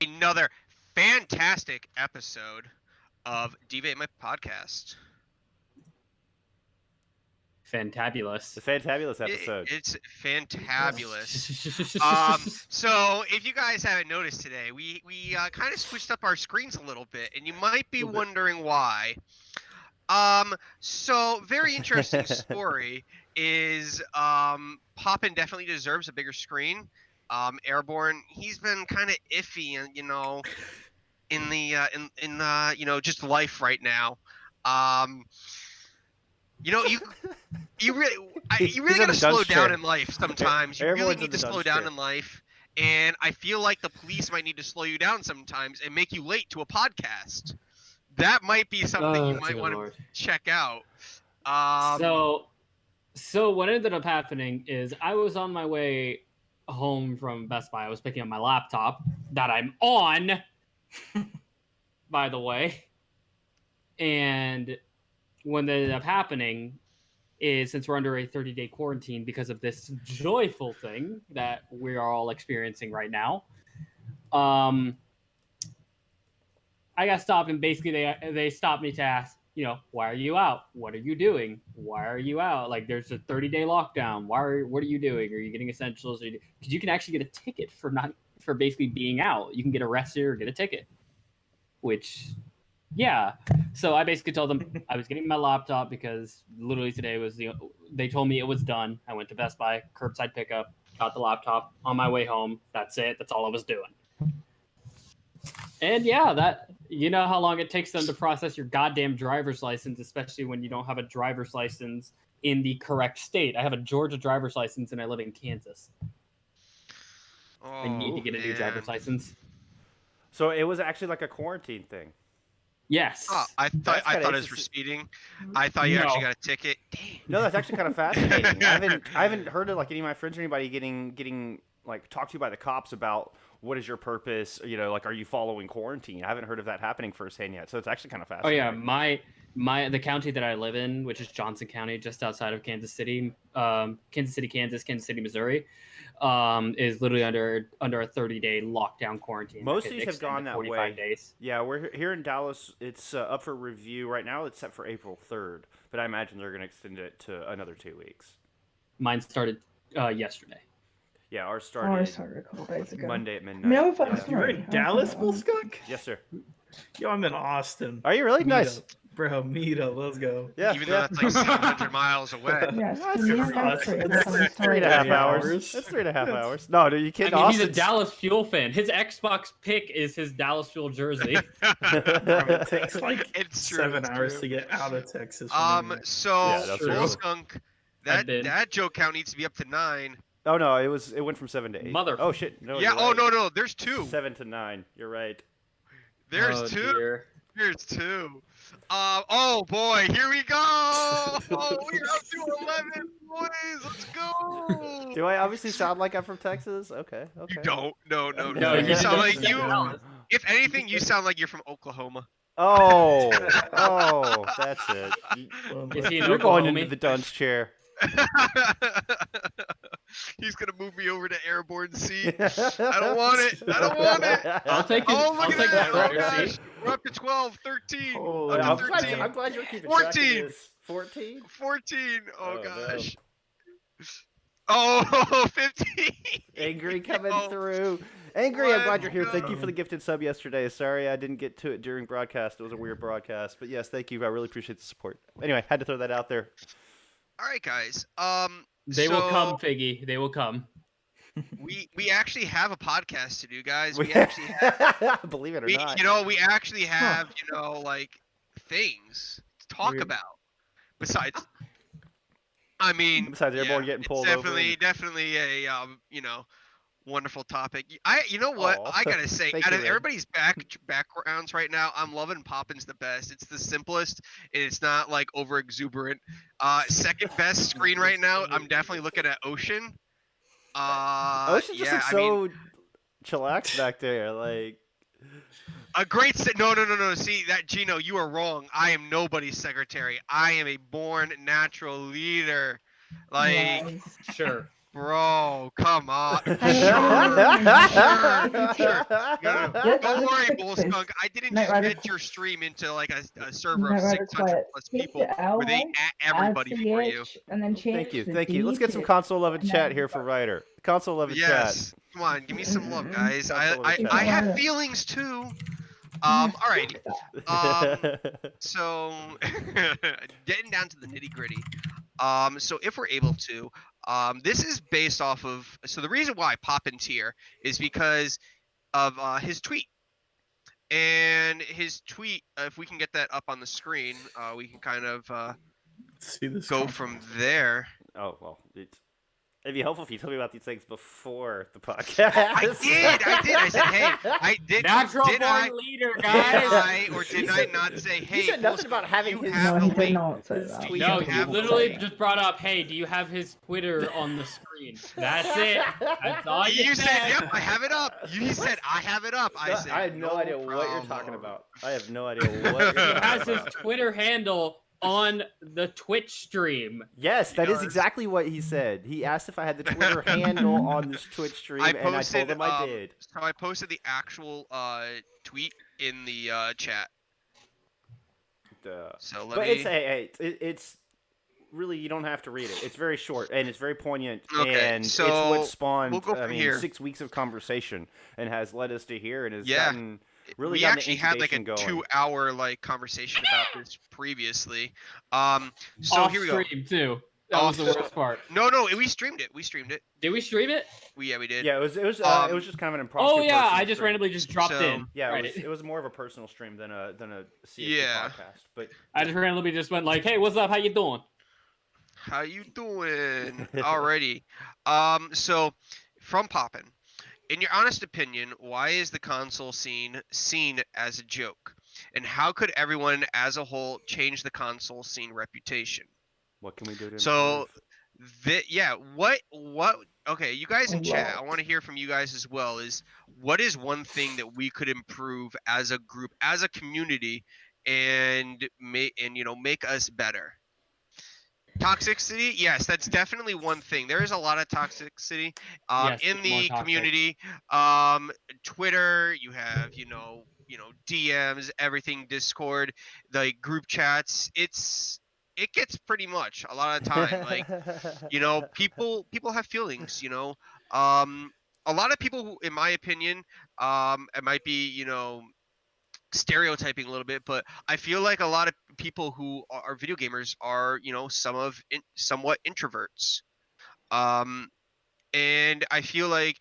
another fantastic episode of D.VA, my podcast. Fantabulous. The fantabulous episode. It's fantabulous. So if you guys haven't noticed today, we kind of switched up our screens a little bit, and you might be wondering why. So very interesting story is Poppin definitely deserves a bigger screen. Airborne, he's been kind of iffy, and in the just life right now. You really gotta slow down in life sometimes. You really need to slow down in life, and I feel like the police might need to slow you down sometimes and make you late to a podcast. That might be something you might want to check out. So what ended up happening is I was on my way home from Best Buy. I was picking up my laptop that I'm on, by the way, and what ended up happening is, since we're under a 30-day quarantine because of this joyful thing that we are all experiencing right now, I got stopped, and basically they stopped me to ask, why are you out? What are you doing? Why are you out? Like, there's a 30-day lockdown. What are you doing? Are you getting essentials? Because you can actually get a ticket for basically being out. You can get arrested or get a ticket, which... Yeah, so I basically told them I was getting my laptop because literally today they told me it was done. I went to Best Buy, curbside pickup, got the laptop on my way home. That's it. That's all I was doing. And yeah, how long it takes them to process your goddamn driver's license, especially when you don't have a driver's license in the correct state. I have a Georgia driver's license and I live in Kansas. I need to get a new driver's license. So it was actually like a quarantine thing. Yes. Oh, I thought it was for speeding. I thought you actually got a ticket. Dang. No, that's actually kind of fascinating. I haven't heard of like any of my friends or anybody getting like talked to by the cops about what is your purpose. Like, are you following quarantine? I haven't heard of that happening firsthand yet. So it's actually kind of fascinating. Oh yeah, the county that I live in, which is Johnson County, just outside of Kansas City, Kansas City, Missouri, is literally under a 30-day lockdown quarantine. Most cities have gone that 45 way. Days. Yeah, we're here in Dallas. It's up for review right now. It's set for April 3rd, but I imagine they're going to extend it to another 2 weeks. Mine started yesterday. Yeah, ours started a couple days ago. Monday at midnight. No, You're in Dallas, Bull Skunk? Yes, sir. Yo, I'm in Austin. Are you really? Nice. Bro, meet up. Let's go. Yeah, Even though that's like 700 miles away. Yes, That's for me, for us. that's 3.5 hours. That's 3.5 hours. No, do you kidding? I mean, he's a Dallas Fuel fan. His Xbox pick is his Dallas Fuel jersey. It takes like It's 7 true, hours true. to get out of Texas. So true. Bull Skunk, that joke count needs to be up to 9. Oh no, it went from 7 to 8. Mother. Oh shit. No. Yeah. you're Oh right. no, there's 2. 7 to 9. You're right. There's 2. Dear. There's 2. Oh boy, here we go. Oh, we're up to 11, boys. Let's go. Do I obviously sound like I'm from Texas? Okay. You don't. No. No, You you sound like don't. you. If anything, you sound like you're from Oklahoma. Oh, that's it. Is he an You're going Oklahomie? into the dunce chair. He's gonna move me over to airborne C. I don't want it. I don't want it. I'll take his, Oh, look I'll at take that. that Oh, right gosh. We're up to 12, 13. Holy, Up to I'm glad, 13. I'm glad you're keeping track of 14. this. 14? 14. Oh, Oh, gosh. Oh, 15. Angry coming Oh. through. Angry, I'm glad you're here. Let's Thank you go. for the gifted sub yesterday. Sorry I didn't get to it during broadcast. It was a weird broadcast. But yes, thank you. I really appreciate the support. Anyway, had to throw that out there. All right, guys. They will come, Figgy. They will come. We actually have a podcast to do, guys. We actually have. Believe it or We, not. we actually have, like things to talk Weird. about. Besides, I mean, Besides everyone getting it's pulled over definitely a wonderful topic. You know what? Aw. I gotta say, Thank out you, of Ed. everybody's backgrounds right now, I'm loving Poppin's the best. It's the simplest, and it's not like over exuberant. Second best screen right now, I'm definitely looking at Ocean. Ocean just looks so chillaxed back there. Like, a great no. See that, Gino, you are wrong. I am nobody's secretary. I am a born natural leader. Like, Yes. Sure. Bro, come on. Sure. Don't worry, Bull Skunk. I didn't just get your stream into like a server of 600 plus people where they everybody for you. And then change Thank you. Let's get some console love and chat here for Ryder. Console love and chat. Yes. Come on, give me some love, guys. I have feelings too. Alrighty. So getting down to the nitty gritty. So if we're able to, this is based off of. So the reason why Poppin's here is because of his tweet. And his tweet, if we can get that up on the screen, we can kind of See this go from there. Oh well, it'd be helpful if you told me about these things before the podcast. I did. I said, hey, I did. Natural did born I, leader, did guys. I or did I not say, hey? You said nothing about having his. have No, the he did link. not say that. tweet. No, You you have literally just brought up, hey, do you have his Twitter on the screen? That's it. That's all you You said, said. yep, I have it up. You said, I have it up. I said, I have no idea what you're problem. talking about. I have no idea what you're He talking has his about. Twitter handle on the Twitch stream. Yes, that is does. exactly what he said. He asked if I had the Twitter handle on this Twitch stream, and I told him I did. So I posted the actual tweet in the chat. So let But me. it's really, you don't have to read it. It's very short and it's very poignant, Okay, and so it's what spawned. we'll go from here. 6 weeks of conversation and has led us to here, and has Yeah. gotten really we gotten the actually had like a incubation going. 2-hour like conversation about this previously. So Off here we go. stream too. That was the worst part. No, we streamed it. We streamed it. Did we stream it? We did. Yeah, it was just kind of an impromptu. Oh yeah, personal I just stream. randomly just dropped So- in. Yeah, Right. it was more of a personal stream than a CST Yeah. podcast. But I just randomly just went like, hey, what's up? How you doing? How you doing? Alrighty. So from Poppin, in your honest opinion, why is the console scene seen as a joke? And how could everyone as a whole change the console scene reputation? what can we do to So, improve? what? Okay, you guys in A chat, I lot. want to hear from you guys as well. Is what is one thing that we could improve as a group, as a community, and make us better? Toxicity, yes, that's definitely one thing. There is a lot of toxicity Yes, in more the toxic. community. Twitter, you have DMs, everything, Discord, the group chats. It gets pretty much a lot of time. Like people have feelings. A lot of people who, in my opinion, it might be stereotyping a little bit, but I feel like a lot of people who are video gamers are somewhat introverts, and I feel like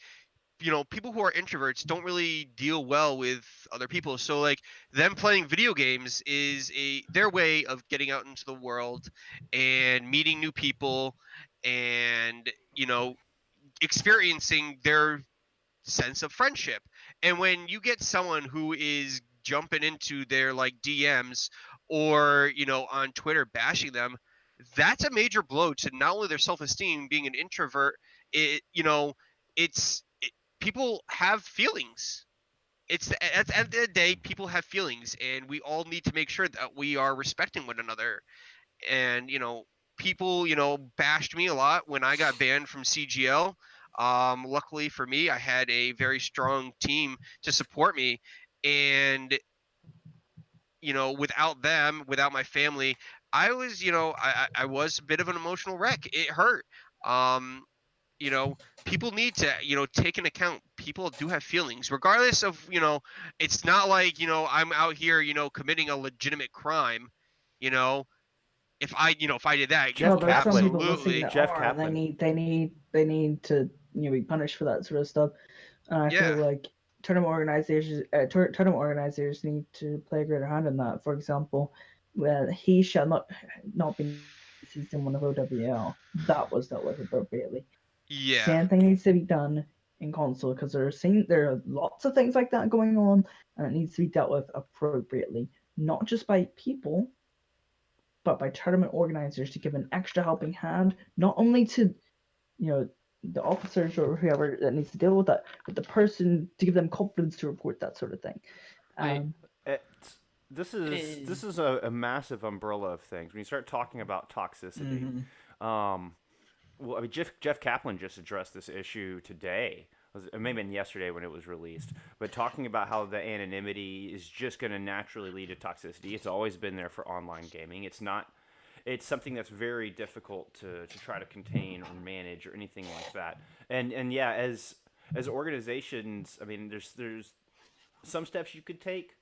people who are introverts don't really deal well with other people, so like them playing video games is their way of getting out into the world and meeting new people and experiencing their sense of friendship. And when you get someone who is jumping into their like DMs or on Twitter bashing them, that's a major blow to not only their self-esteem. Being an introvert, people have feelings. At the end of the day, people have feelings, and we all need to make sure that we are respecting one another. And people bashed me a lot when I got banned from CGL. Luckily for me, I had a very strong team to support me, and without them, without my family, I was I was a bit of an emotional wreck. It hurt. People need to take into account people do have feelings, regardless of it's not like I'm out here committing a legitimate crime. If I did that, Jeff No, there's some people absolutely. listening that Jeff are, and Kaplan. they need to be punished for that sort of stuff. And I Yeah. feel like tournament organizers need to play a greater hand in that. For example, when he shall not be season 1 of OWL, that was dealt with appropriately. Yeah. Same thing needs to be done in console, because there are lots of things like that going on, and it needs to be dealt with appropriately, not just by people, but by tournament organizers to give an extra helping hand, not only to the officers or whoever that needs to deal with that, but the person to give them confidence to report that sort of thing. This is a massive umbrella of things when you start talking about toxicity. Well, I mean, Jeff Kaplan just addressed this issue today. It may have been yesterday when it was released, but talking about how the anonymity is just going to naturally lead to toxicity. It's always been there for online gaming. It's not. It's something that's very difficult to try to contain or manage or anything like that. And yeah, as organizations, I mean, there's some steps you could take,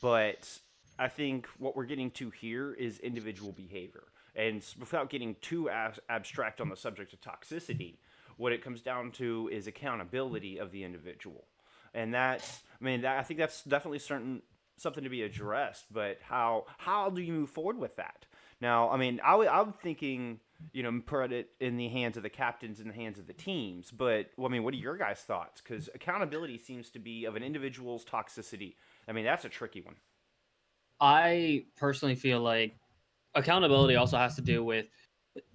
but I think what we're getting to here is individual behavior. And without getting too abstract on the subject of toxicity, what it comes down to is accountability of the individual. And I think that's definitely something to be addressed. But how do you move forward with that? Now, I mean, I'm thinking, put it in the hands of the captains, in the hands of the teams. But well, I mean, what are your guys' thoughts? Because accountability seems to be of an individual's toxicity. I mean, that's a tricky one. I personally feel like accountability also has to do with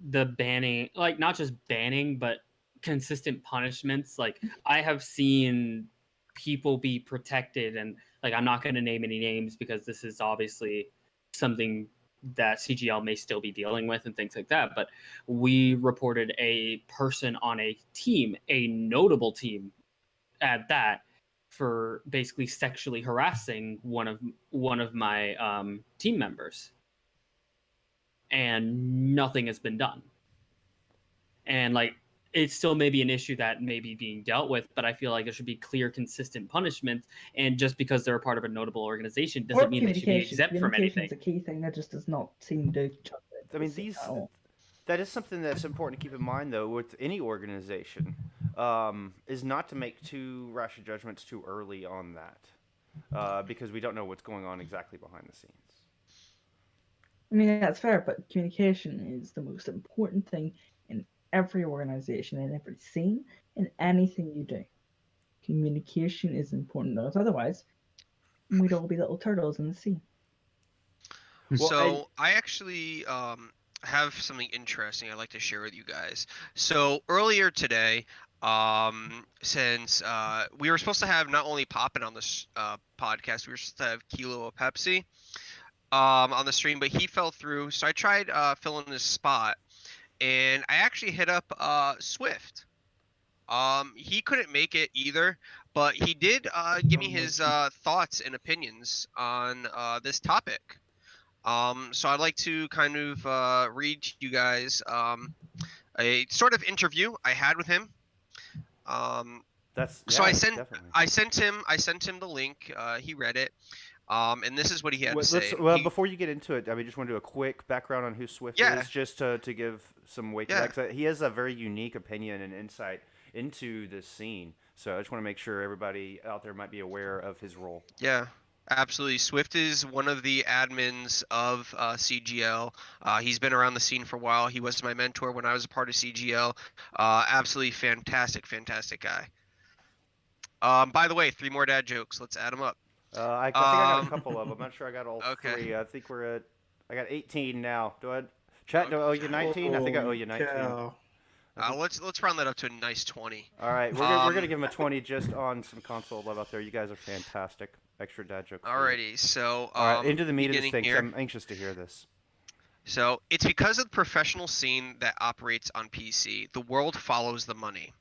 the banning, like not just banning, but consistent punishments. Like I have seen people be protected, and like I'm not going to name any names because this is obviously something that CGL may still be dealing with and things like that. But we reported a person on a team, a notable team at that, for basically sexually harassing one of my team members, and nothing has been done. And like it still may be an issue that may be being dealt with, but I feel like there should be clear, consistent punishments. And just because they're a part of a notable organization doesn't mean they should be exempt from anything. Communication is a key thing that just does not seem to. I mean, that is something that's important to keep in mind, though, with any organization, is not to make too rash of judgments too early on that, because we don't know what's going on exactly behind the scenes. I mean, that's fair, but communication is the most important thing in every organization, in every scene, in anything you do. Communication is important, because otherwise, we'd all be little turtles in the sea. Well, so I actually have something interesting I'd like to share with you guys. So earlier today, since we were supposed to have not only Poppin on this podcast, we were supposed to have Kilo of Pepsi on the stream, but he fell through. So I tried filling his spot, and I actually hit up Swift. He couldn't make it either, but he did give me his thoughts and opinions on this topic. So I'd like to kind of read to you guys a sort of interview I had with him. So I sent him the link. He read it. And this is what he had to say. Before you get into it, I mean, just want to do a quick background on who Swift is, just to give some weight to that. 'Cause he has a very unique opinion and insight into this scene. So I just want to make sure everybody out there might be aware of his role. Yeah, absolutely. Swift is one of the admins of CGL. He's been around the scene for a while. He was my mentor when I was a part of CGL. Absolutely fantastic guy. By the way, 3 more dad jokes. Let's add them up. I think I got a couple of them. I'm not sure I got all 3. I think I got 18 now. Do I owe you 19? I think I owe you 19. Let's round that up to a nice 20. All right, we're gonna give him a 20 just on some console love out there. You guys are fantastic. Extra dad jokes. Alrighty, so all right, into the meat of the thing. I'm anxious to hear this. So it's because of the professional scene that operates on PC. The world follows the money.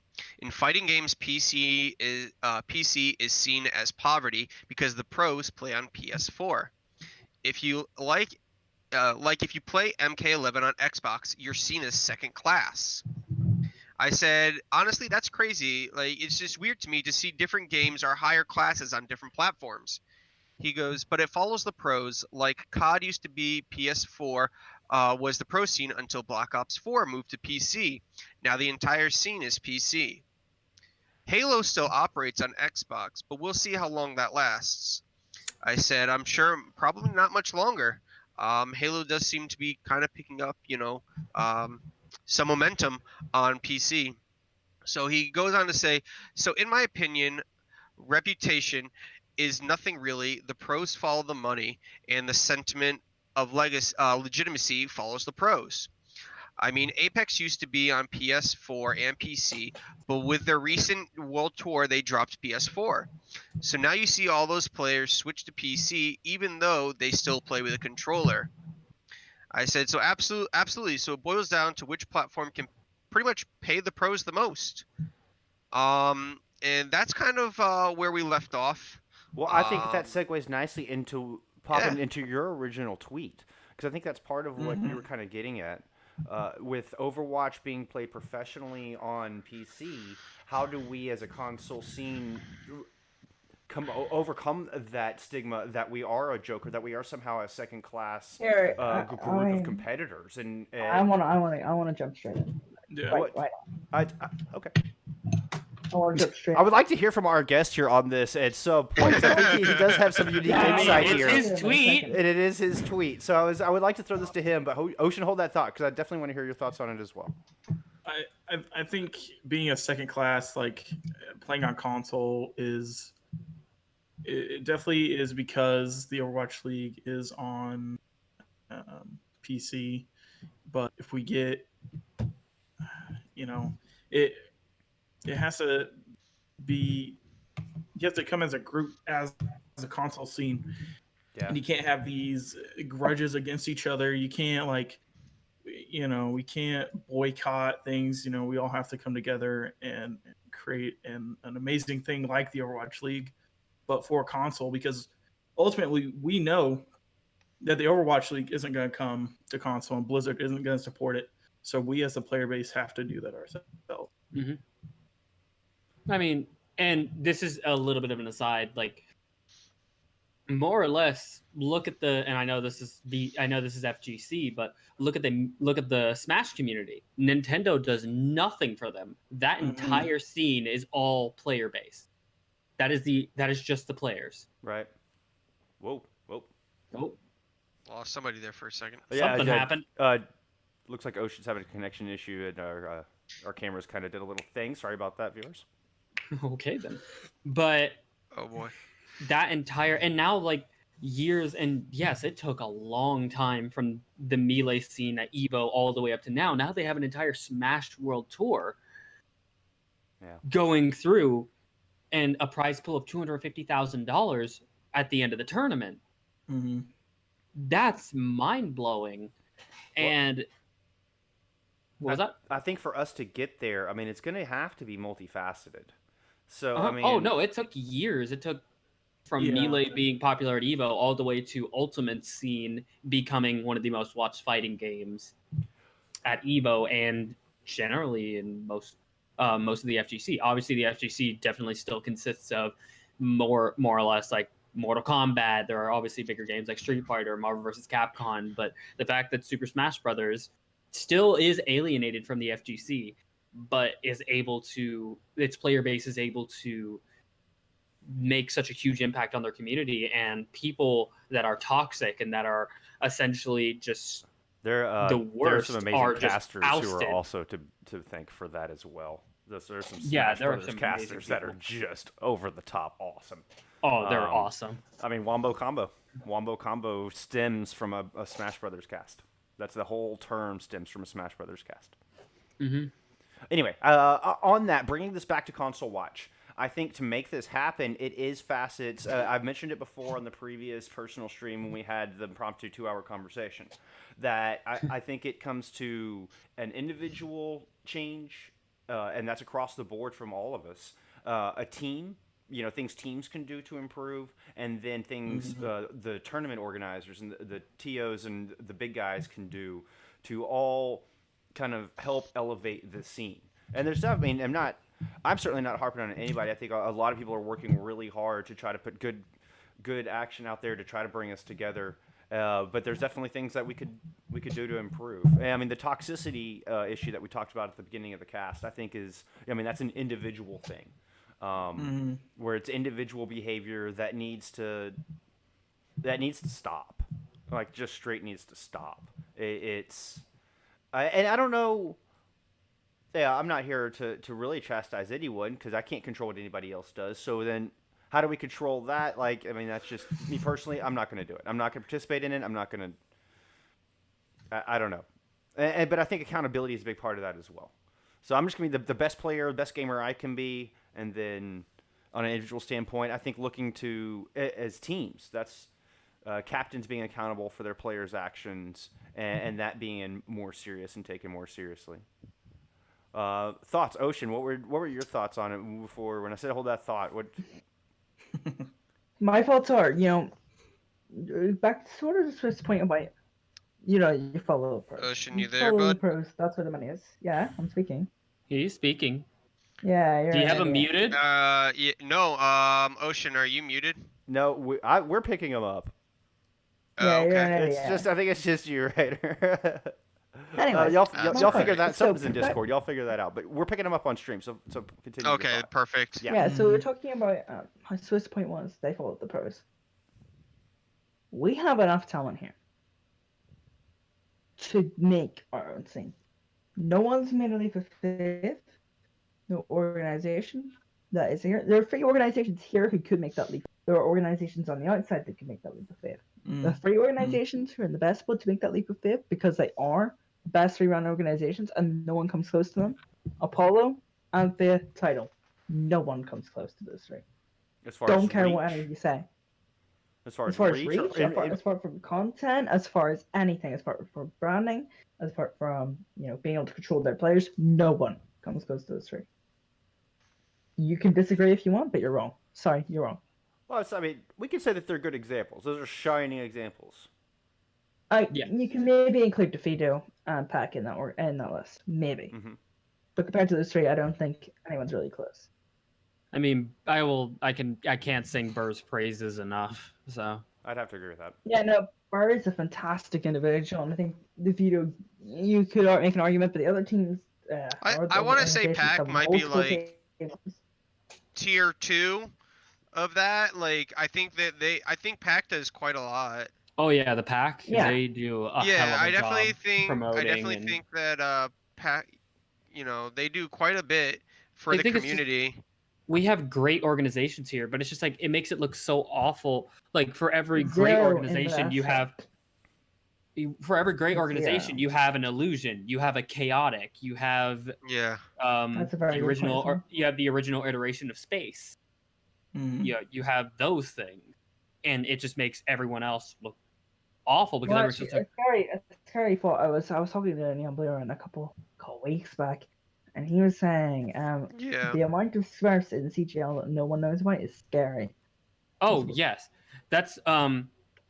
In fighting games, PC is seen as poverty because the pros play on PS4. If you if you play MK11 on Xbox, you're seen as second class. I said, honestly, that's crazy. Like, it's just weird to me to see different games are higher classes on different platforms. He goes, but it follows the pros. Like COD used to be PS4, was the pro scene until Black Ops 4 moved to PC. Now the entire scene is PC. Halo still operates on Xbox, but we'll see how long that lasts. I said, I'm sure probably not much longer. Halo does seem to be kind of picking up, some momentum on PC. So he goes on to say, so in my opinion, reputation is nothing really. The pros follow the money, and the sentiment of legitimacy follows the pros. I mean, Apex used to be on PS4 and PC, but with their recent World Tour, they dropped PS4. So now you see all those players switch to PC, even though they still play with a controller. I said, so absolutely. So it boils down to which platform can pretty much pay the pros the most. And that's kind of where we left off. Well, I think that segues nicely into popping Yeah. into your original tweet, because I think that's part of what you were kind of getting at. With Overwatch being played professionally on PC, how do we as a console scene overcome that stigma that we are a joker, that we are somehow a second class group of competitors? And I wanna jump straight in. Yeah. Right. Okay. I wanna jump straight. I would like to hear from our guest here on this at some point. I think he does have some unique insight it's here. his tweet. And it is his tweet. So I would like to throw this to him, but Ocean, hold that thought, because I definitely want to hear your thoughts on it as well. I think being a second class, like playing on console, it definitely is because the Overwatch League is on PC. But if we get, it has to be, you have to come as a group, as a console scene. Yeah. And you can't have these grudges against each other. You can't we can't boycott things. We all have to come together and create an amazing thing like the Overwatch League, but for console, because ultimately we know that the Overwatch League isn't going to come to console and Blizzard isn't going to support it. So we as the player base have to do that ourselves. Mm-hmm. I mean, and this is a little bit of an aside, like more or less look at and I know this is FGC, but look at the Smash community. Nintendo does nothing for them. That entire scene is all player based. That is just the players. Right. Whoa. Oh. Lost somebody there for a second. Something happened. Looks like Ocean's having a connection issue, and our cameras kind of did a little thing. Sorry about that, viewers. Okay then. But oh boy. That entire, and now like years, and yes, it took a long time from the Melee scene at Evo all the way up to now. Now they have an entire Smash World Tour going through, and a prize pool of $250,000 at the end of the tournament. Mm-hmm. That's mind blowing. And what was that? I think for us to get there, I mean, it's going to have to be multifaceted. So Uh-huh. I mean, oh no, it took years. It took from Melee being popular at Evo all the way to Ultimate scene becoming one of the most watched fighting games at Evo, and generally in most of the FGC. Obviously, the FGC definitely still consists of more or less like Mortal Kombat. There are obviously bigger games like Street Fighter, Marvel vs. Capcom, but the fact that Super Smash Brothers still is alienated from the FGC, but its player base is able to make such a huge impact on their community, and people that are toxic and that are essentially just the worst. There are some amazing casters who are ousted. also to thank for that as well. There are some there Brothers are some casters that are just over the top awesome. Oh, they're awesome. I mean, Wombo Combo stems from a Smash Brothers cast. That's the whole term, stems from a Smash Brothers cast. Mm-hmm. Anyway, on that, bringing this back to console watch, I think to make this happen, it is facets. I've mentioned it before on the previous personal stream when we had the impromptu 2-hour conversation, that I think it comes to an individual change, and that's across the board from all of us. A team, things teams can do to improve, and then things the tournament organizers and the TOs and the big guys can do to all kind of help elevate the scene. And there's stuff, I mean, I'm certainly not harping on anybody. I think a lot of people are working really hard to try to put good action out there to try to bring us together. But there's definitely things that we could do to improve. And, I mean, the toxicity issue that we talked about at the beginning of the cast, I think that's an individual thing, where it's individual behavior that needs to stop, like just straight needs to stop. And I don't know. Yeah, I'm not here to really chastise anyone because I can't control what anybody else does. So then, how do we control that? Like, I mean, that's just me personally. I'm not going to do it. I'm not going to participate in it. I'm not going to. I don't know, but I think accountability is a big part of that as well. So I'm just going to be the best player, the best gamer I can be, and then on an individual standpoint, I think looking to as teams. That's captains being accountable for their players' actions, and that being more serious and taken more seriously. Thoughts, Ocean. What were your thoughts on it before when I said hold that thought? What? My thoughts are, back to sort of this point about, you follow the pros. Ocean, you You there, follow the bud? pros. That's where the money is. Yeah, I'm speaking. He's speaking. Yeah, you're Do you have right, him yeah. muted? Yeah, no. Ocean, are you muted? No, we're picking them up. Yeah, Oh, you're an okay. It's idiot. just I think it's just you, Ryder. Anyways, y'all that's y'all okay. figure that So, something's in Discord. Y'all figure that out. But we're picking them up on stream, so continue. your Okay, thought. perfect. Yeah. Yeah, so we're talking about my Swiss point was they followed the pros. We have enough talent here to make our own scene. No one's made a leap of faith. No organization that is here. There are 3 organizations here who could make that leap. There are organizations on the outside that could make that leap of faith. The 3 organizations who are in the best spot to make that leap of faith because they are the best 3-round organizations and no one comes close to them. Apollo and the title. No one comes close to those 3. As far Don't as care reach, what any of you say. as far As as far as reach, reach, as far from content, as far as anything, as far from branding, as far from being able to control their players, no one comes close to those 3. You can disagree if you want, but you're wrong. Sorry, you're wrong. well, I mean, we can say that they're good examples. Those are shining examples. Yeah. You can maybe include DeFido and Pack in that list, maybe. Mm-hmm. But compared to those 3, I don't think anyone's really close. I mean, I can't sing Burr's praises enough. So I'd have to agree with that. Yeah, no, Burr is a fantastic individual, and I think DeFido, you could make an argument, but the other teams. I want to say Pac might be like tier 2 of that. Like I think Pac does quite a lot. oh yeah, the pack. Yeah. They do a Yeah, hell of a I definitely job think promoting. think that Pac, they do quite a bit for the community. We have great organizations here, but it's just like it makes it look so awful. Like for every great organization, you have you have an illusion, you have a chaotic, you have That's a very the good original, point, or you have the original iteration of space. You have those things, and it just makes everyone else look awful because everyone's just like. A scary thought. I was talking to Neon Blair a couple weeks back, and he was saying, the amount of Smurfs in CGL that no one knows about is scary. Oh yes, that's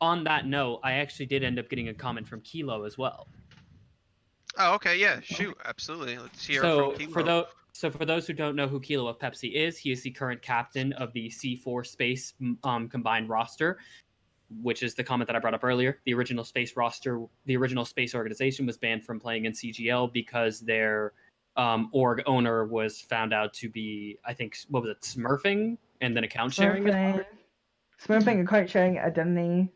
On that note, I actually did end up getting a comment from Kilo as well. Oh, okay, yeah, shoot, absolutely. Let's hear from Kilo. For those who don't know who Kilo of Pepsi is, he is the current captain of the C4 Space combined roster, which is the comment that I brought up earlier. The original Space roster, the original Space organization was banned from playing in CGL because their org owner was found out to be, I think, what was it, smurfing and then account sharing? Smurfing, account sharing, identity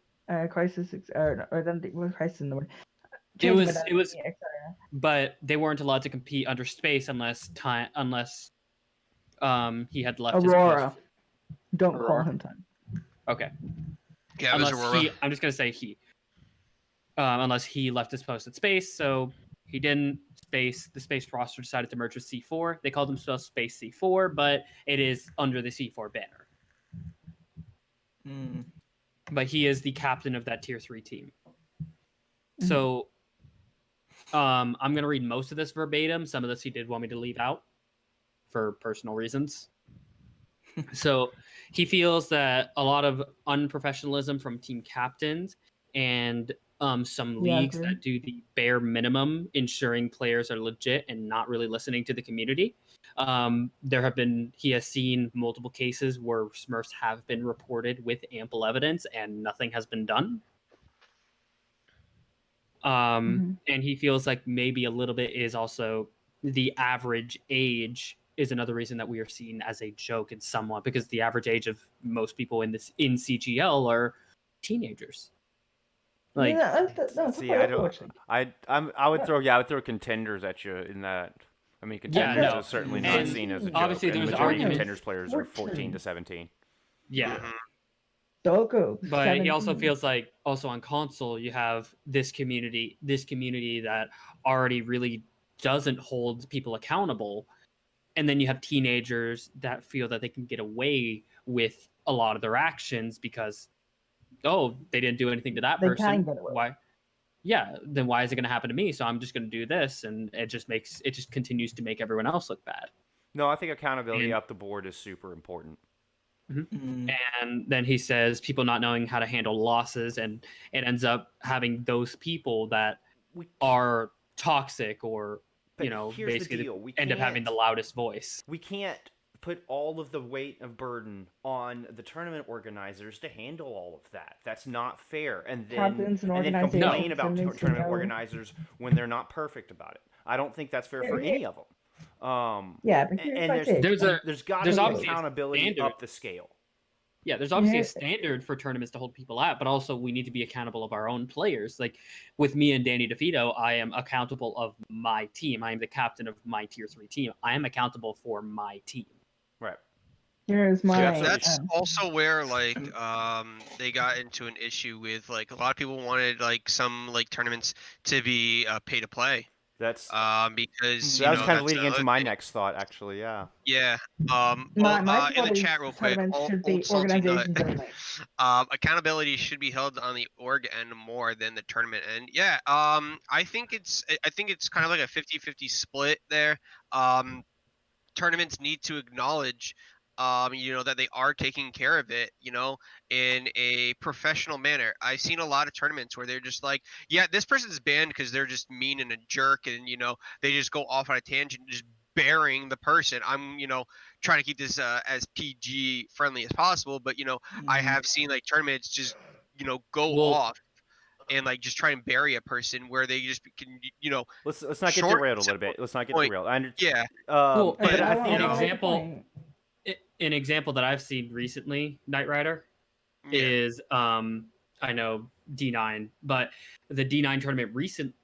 crisis, or identity crisis in the word. It was, but they weren't allowed to compete under Space unless he had left Aurora. his post. Don't call him time. Okay. Yeah, unless Aurora. I'm just gonna say he. Unless he left his post at Space, so he didn't. The Space roster decided to merge with C4. They called themselves Space C4, but it is under the C4 banner. But he is the captain of that Tier 3 team. So I'm going to read most of this verbatim. Some of this he did want me to leave out for personal reasons. So he feels that a lot of unprofessionalism from team captains and some leagues that do the bare minimum, ensuring players are legit and not really listening to the community. He has seen multiple cases where Smurfs have been reported with ample evidence and nothing has been done. And he feels like maybe a little bit is also the average age is another reason that we are seen as a joke in somewhat, because the average age of most people in CGL are teenagers. Like, I would throw contenders at you in that. I mean, contenders is certainly not seen as a joke. Obviously, and the majority of contenders players are 14 to 17. Yeah. But he also feels like also on console you have this community that already really doesn't hold people accountable, and then you have teenagers that feel that they can get away with a lot of their actions because they didn't do anything to that person. Why? yeah, then why is it going to happen to me? So I'm just going to do this, and it just continues to make everyone else look bad. No, I think accountability up the board is super important. And then he says people not knowing how to handle losses, and it ends up having those people that are toxic or basically end up having the loudest voice. We can't put all of the weight of burden on the tournament organizers to handle all of that. That's not fair. And then complain about tournament organizers when they're not perfect about it. I don't think that's fair for any of them. There's got to be accountability up the scale. Yeah, there's obviously a standard for tournaments to hold people at, but also we need to be accountable of our own players. Like with me and Danny DeVito, I am accountable of my team. I am the captain of my tier 3 team. I am accountable for my team. Right. Here's my. That's also where they got into an issue with a lot of people wanted some tournaments to be pay to play. That's because that was kind of leading into my next thought, actually. Yeah. Yeah. In the chat, real quick, accountability should be held on the org end more than the tournament end. Yeah. I think it's kind of like a 50-50 split there. Tournaments need to acknowledge that they are taking care of it, in a professional manner. I've seen a lot of tournaments where they're just like, yeah, this person's banned because they're just mean and a jerk, and they just go off on a tangent, just burying the person. I'm trying to keep this as PG friendly as possible, but I have seen tournaments just go off and just try and bury a person where they just can let's not get derailed a little bit. Let's not get derailed. Yeah. But an example that I've seen recently, Knight Rider, is I know D9, but the D9 tournament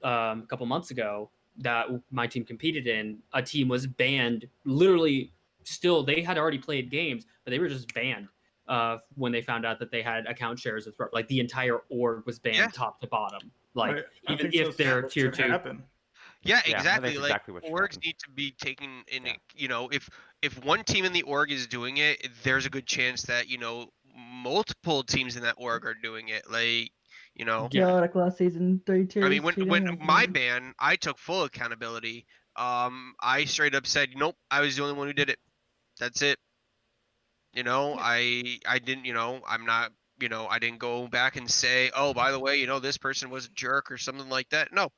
a couple months ago that my team competed in, a team was banned. Literally, still they had already played games, but they were just banned when they found out that they had account shares with the entire org was banned top to bottom. Even if they're tier 2. Yeah, exactly. Exactly orgs need to be taken in. If one team in the org is doing it, there's a good chance that multiple teams in that org are doing it. Last season 3 tiers. I mean, when my ban, I took full accountability. I straight up said, nope, I was the only one who did it. That's it. I didn't. I'm not. I didn't go back and say, oh, by the way, this person was a jerk or something like that. No.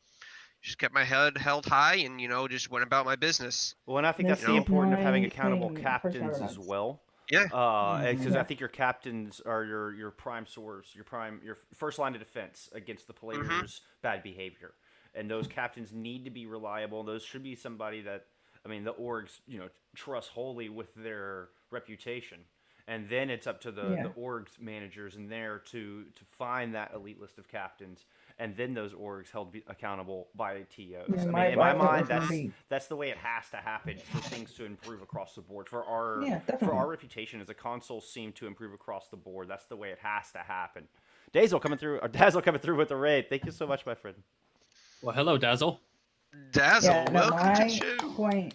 Just kept my head held high and just went about my business. Well, and I think that's the importance of having accountable captains as well. Yeah. Because I think your captains are your prime source, your first line of defense against the players' bad behavior, and those captains need to be reliable. Those should be somebody that the orgs trust wholly with their reputation. And then it's up to the org's managers in there to find that elite list of captains, and then those orgs held accountable by TOs. In my mind, that's the way it has to happen for things to improve across the board. For our reputation as a console scene to improve across the board, that's the way it has to happen. Dazzle coming through with the raid. Thank you so much, my friend. Well, hello, Dazzle. Welcome to the show. Point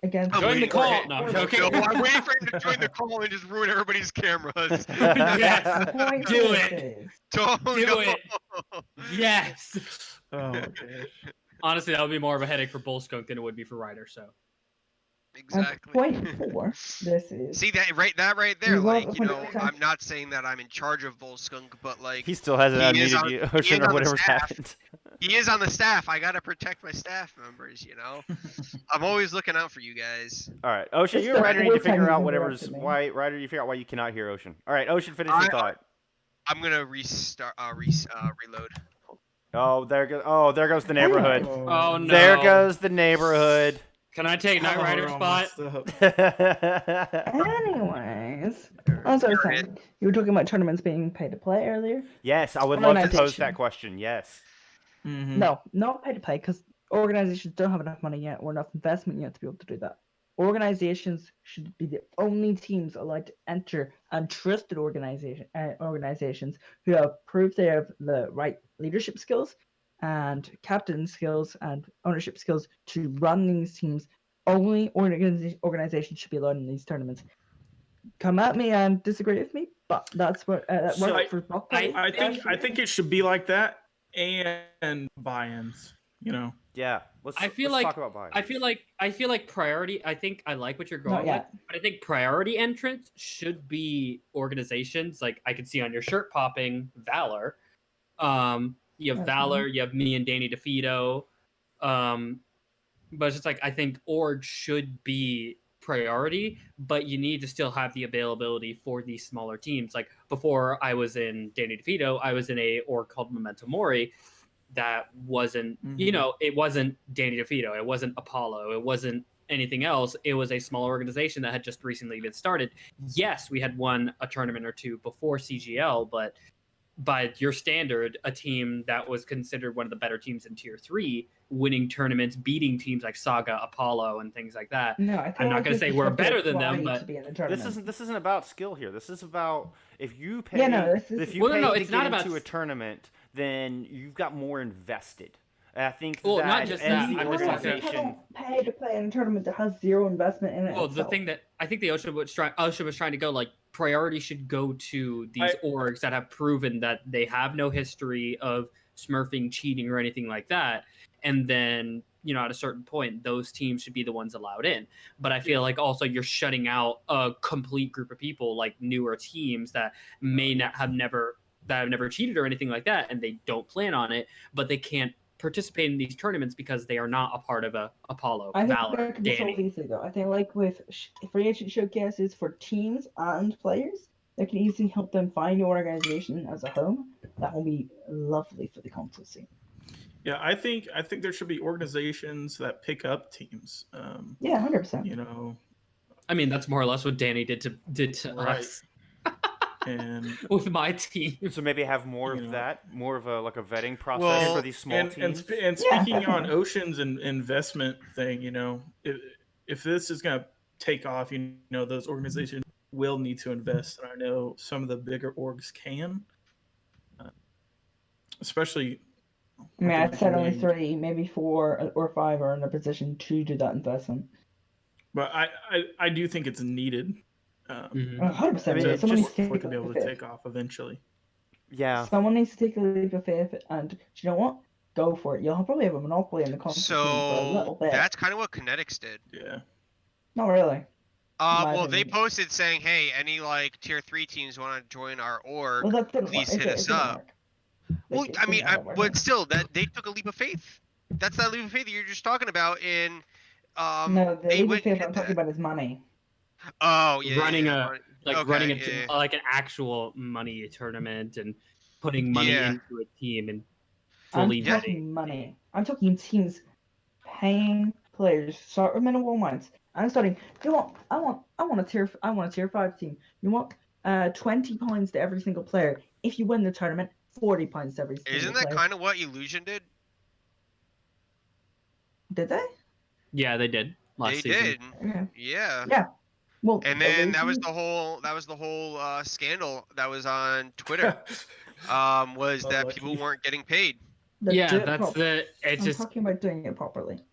against join the call. No, I'm joking. No, I'm waiting for him to join the call and just ruin everybody's cameras. Yes. Do it. Don't do it. Yes. Oh, gosh. Honestly, that would be more of a headache for Bullskunk than it would be for Ryder. So. Exactly. Point 4. This is. See that right there. I'm not saying that I'm in charge of Bullskunk, but he still hasn't unmuted you, Ocean, or whatever's happened. He is on the staff. I gotta protect my staff members. I'm always looking out for you guys. All right, Ocean, you're Ryder. Need to figure out whatever's why. Ryder, you figure out why you cannot hear Ocean. All right, Ocean, finish your thought. I'm gonna restart. Reload. Oh, there goes the neighborhood. Oh no. There goes the neighborhood. Can I take Knight Rider's spot? Anyways, also saying you were talking about tournaments being pay to play earlier. Yes, I would love to pose that question. Yes. Mm-hmm. No, not pay to play, because organizations don't have enough money yet or enough investment yet to be able to do that. Organizations should be the only teams allowed to enter, and trusted organizations who have proved they have the right leadership skills and captain skills and ownership skills to run these teams. Only organizations should be allowed in these tournaments. Come at me and disagree with me, but that's what works for Block. I think it should be like that. and buy-ins. You know. Yeah. Let's like talk about buy-ins. I feel like priority. I think I like what you're Not going with, yet. but I think priority entrance should be organizations like I can see on your shirt popping Valor. You have That's Valor. fine. You have me and Danny DeVito. But it's just like I think org should be priority, but you need to still have the availability for these smaller teams. Like before I was in Danny DeVito, I was in a org called Memento Mori that wasn't, you know, it wasn't Danny DeVito, it wasn't Apollo, it wasn't anything else. It was a small organization that had just recently been started. Yes, we had won a tournament or two before CGL, but by your standard, a team that was considered one of the better teams in Tier 3, winning tournaments, beating teams like Saga, Apollo, and things like that. No, I I'm not going to say we're better than them, to but be in the tournament. this isn't about skill here. This is about if you pay it's to get into a tournament, then you've got more invested. And I think well, that not just as that. the I'm just talking organization, don't pay to play in a tournament that has zero investment in it. well, the thing that I think the OSHA was trying to go, like, priority should go to these orgs that have proven that they have no history of smurfing, cheating, or anything like that. And then, you know, at a certain point, those teams should be the ones allowed in. But I feel like also you're shutting out a complete group of people, like newer teams that may not have never cheated or anything like that, and they don't plan on it, but they can't participate in these tournaments because they are not a part of a Apollo, Valor, Danny. Though. I think like with free agent showcases for teams and players, that can easily help them find your organization as a home. That will be lovely for the console scene. Yeah, I think there should be organizations that pick up teams. Yeah, 100%. You know, I mean that's more or less what Danny did to us. And with my team, so maybe have more of that, more of a vetting process for these small teams. And speaking on Ocean's investment thing, you know, if this is going to take off, you know, those organizations will need to invest, and I know some of the bigger orgs can, especially. I mean, I said only 3, maybe 4 or 5 are in a position to do that investment. But I do think it's needed. 100%. I mean, just for it to be able to take off eventually. Yeah. Someone needs to take a leap of faith, and do you know what? Go for it. You'll probably have a monopoly in the console for a little bit. That's kind of what Kinetics did. Yeah. Not really. Well, they posted saying, "Hey, any like tier 3 teams want to join our org? Well, please hit us up." Well, I mean, but still, that they took a leap of faith. That's that leap of faith that you're just talking about. In no, the leap of faith I'm talking about is money. Oh yeah, running running like an actual money tournament and putting money into a team and fully I'm talking money. I'm talking teams paying players. Start with minimal amounts. I'm starting. You know what? I want a tier 5 team. You want £20 to every single player. If you win the tournament, £40 to every single player. Isn't that kind of what Illusion did? Did they? Yeah, they did. Last season. Did. Okay. Yeah. Yeah. Well, and then that was the whole scandal that was on Twitter. Was that people weren't getting paid? Yeah, that's the. It's I'm just talking about doing it properly.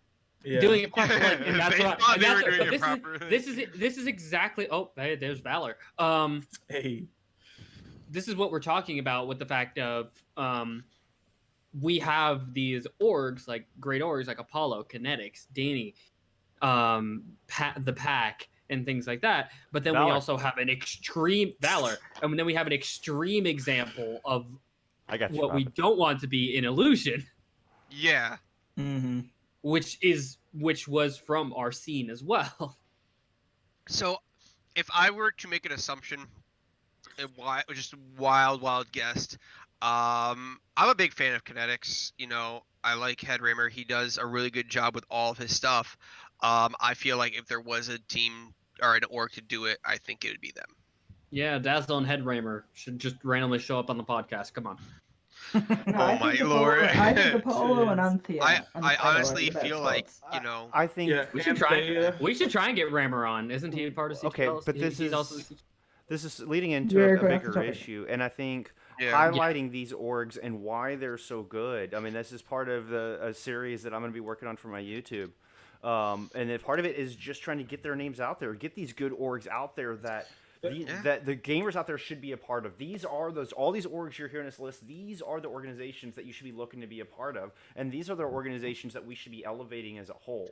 Yeah. Doing it properly, and that's what. thought they were doing it properly. This is exactly. Oh, hey, there's Valor. Hey. This is what we're talking about with the fact of we have these orgs, like great orgs like Apollo, Kinetics, Danny, the Pack, and things like that. But then we also have an extreme Valor, and then we have an extreme example of what we don't want to be in Illusion. Yeah. Mm-hmm. Which was from our scene as well. So, if I were to make an assumption, just a wild guess, I'm a big fan of Kinetics. You know, I like Headrammer. He does a really good job with all of his stuff. I feel like if there was a team or an org to do it, I think it would be them. Yeah, Dazzle and Headrammer should just randomly show up on the podcast. Come on. No, oh my lord! I think Apollo and Anthea. I honestly feel like, you know. I think we should try. We should try and get Rammer on. Isn't he part of CGL? Okay, but this is leading into a bigger issue, and I think highlighting these orgs and why they're so good. I mean, this is part of a series that I'm going to be working on for my YouTube. And then part of it is just trying to get their names out there, get these good orgs out there that that the gamers out there should be a part of. All these orgs you're hearing us list. These are the organizations that you should be looking to be a part of, and these are the organizations that we should be elevating as a whole.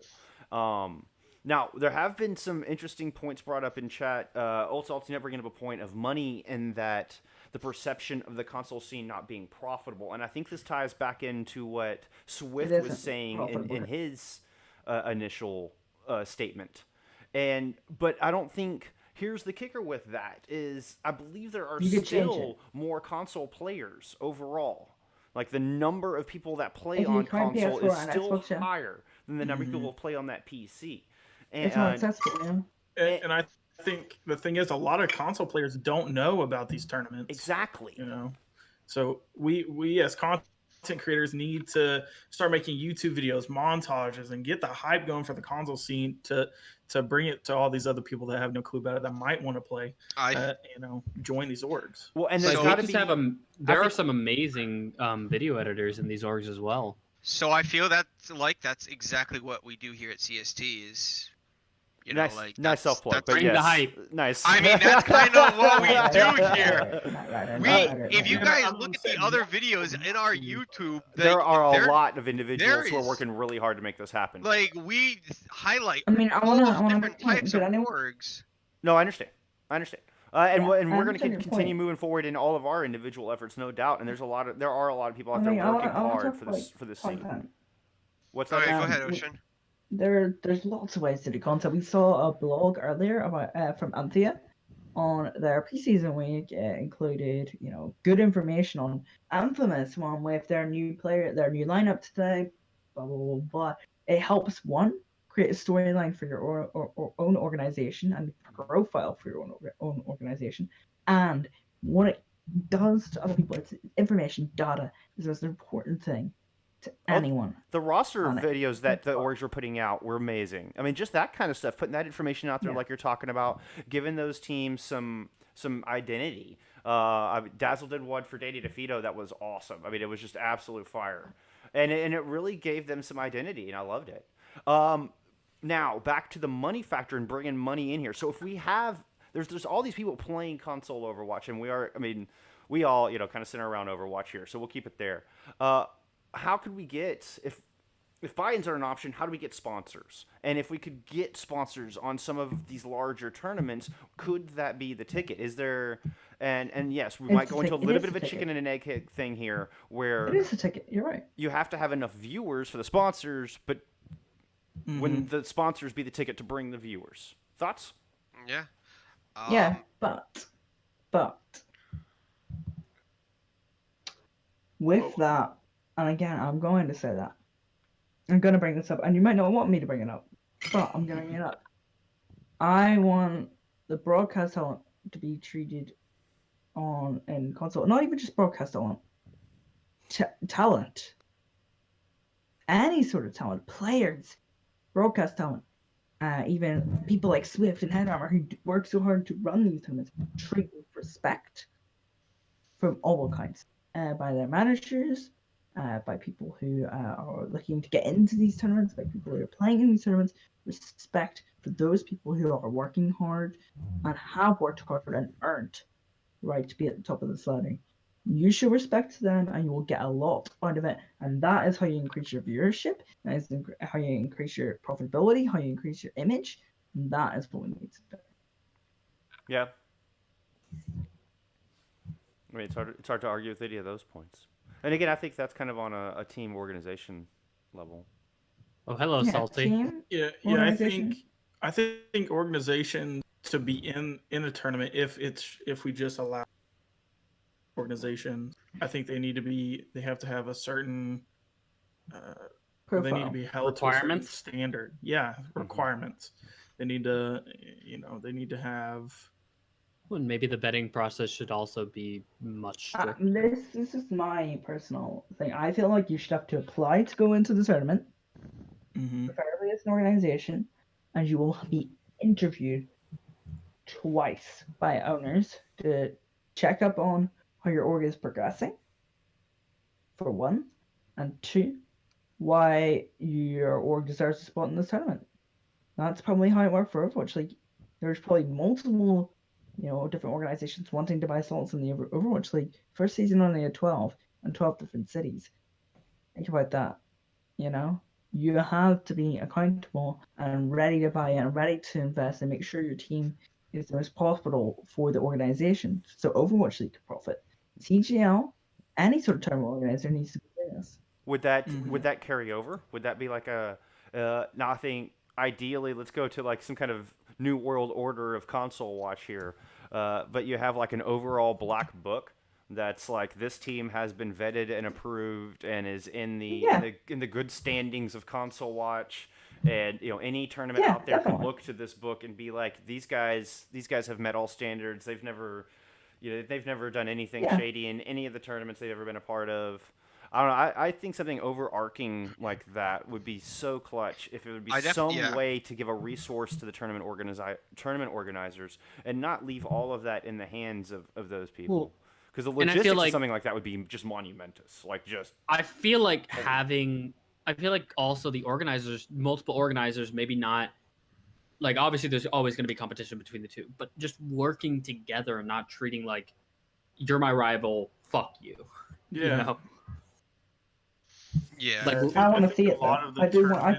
Now, there have been some interesting points brought up in chat. Ult's never bringing up a point of money in that the perception of the console scene not being profitable. And I think this ties back into what Swift was saying in his initial statement. But I don't think... Here's the kicker with that is I believe there are still more console players overall. Like the number of people that play on console is still higher than the number of people that play on that PC. And, it's more accessible, man. And I think the thing is, a lot of console players don't know about these tournaments. Exactly. So we as content creators need to start making YouTube videos, montages, and get the hype going for the console scene to bring it to all these other people that have no clue about it that might want to play. Join these orgs. Well, and there's got to be. There are some amazing video editors in these orgs as well. So I feel that's exactly what we do here at CST is. Nice self-plug, but bring the hype. Nice. I mean, that's kind of what we do here. If you guys look at the other videos in our YouTube, there are a lot of individuals who are working really hard to make this happen. Like, we highlight I all want different types of orgs. No, I understand. And we're going to continue moving forward in all of our individual efforts, no doubt. And there are a lot of people out there working hard for this scene. What's that? Okay, go ahead, Ocean. There's lots of ways to do content. We saw a blog earlier about from Anthea on their pre-season week. It included, good information on Infamous one with their new lineup today. Blah blah blah blah. It helps create a storyline for your own organization and profile for your own organization. And what it does to other people, it's information, data is the most important thing to anyone. The roster videos that the orgs were putting out were amazing. I mean, just that kind of stuff, putting that information out there like you're talking about, giving those teams some identity. Dazzle did one for Danny DeFito that was awesome. I mean, it was just absolute fire. And it really gave them some identity, and I loved it. Now, back to the money factor and bringing money in here. So if we have... There's all these people playing console Overwatch, and we all, kind of center around Overwatch here, so we'll keep it there. How could we get... If buy-ins are an option, how do we get sponsors? And if we could get sponsors on some of these larger tournaments, could that be the ticket? Is there... And yes, we might go into a little bit of a chicken and an egg thing here, where... It is a ticket, you're right. You have to have enough viewers for the sponsors, but when the sponsors be the ticket to bring the viewers. Thoughts? Yeah. Yeah, but... With that, and again, I'm going to say that. I'm going to bring this up, and you might not want me to bring it up, but I'm going to bring it up. I want the broadcast talent to be treated in console, not even just broadcast talent, talent, any sort of talent, players, broadcast talent, even people like Swift and Headhammer who work so hard to run these tournaments, treat with respect from all kinds, by their managers, by people who are looking to get into these tournaments, by people who are playing in these tournaments. Respect for those people who are working hard and have worked hard and earned the right to be at the top of the ladder. You show respect to them and you will get a lot out of it. And that is how you increase your viewership. That is how you increase your profitability, how you increase your image. And that is what we need to do. Yeah. I mean, it's hard to argue with any of those points. And again, I think that's kind of on a team organization level. Oh, hello, Salty. Yeah. I think organization to be in a tournament, if we just allow organization, I think they have to have a certain they need to be held to a certain standard. Yeah, requirements. They need to have. Well, and maybe the vetting process should also be much stricter. This is my personal thing. I feel like you should have to apply to go into the tournament, preferably as an organization, and you will be interviewed twice by owners to check up on how your org is progressing, for one, and two, why your org deserves a spot in this tournament. That's probably how it worked for Overwatch. Like, there's probably multiple different organizations wanting to buy slots in the Overwatch League. First season only had 12 and 12 different cities. Think about that. You have to be accountable and ready to buy in, ready to invest, and make sure your team is the most profitable for the organization. So Overwatch League to profit. CGL, any sort of tournament organizer needs to be doing this. Would that carry over? Would that be like a now I think ideally let's go to like some kind of new world order of console watch here, but you have like an overall black book that's like this team has been vetted and approved and is in the in the good standings of console watch, and any tournament out there can look to this book and be like these guys have met all standards. They've never done anything shady in any of the tournaments they've ever been a part of. I don't know. I think something overarching like that would be so clutch if it would be some way to give a resource to the tournament organizers and not leave all of that in the hands of those people. Because the logistics of something like that would be just monumentous. I feel like also the organizers, multiple organizers, maybe not. Like, obviously, there's always going to be competition between the two, but just working together and not treating like you're my rival, fuck you. Yeah. Yeah. Like, I want to see it though. I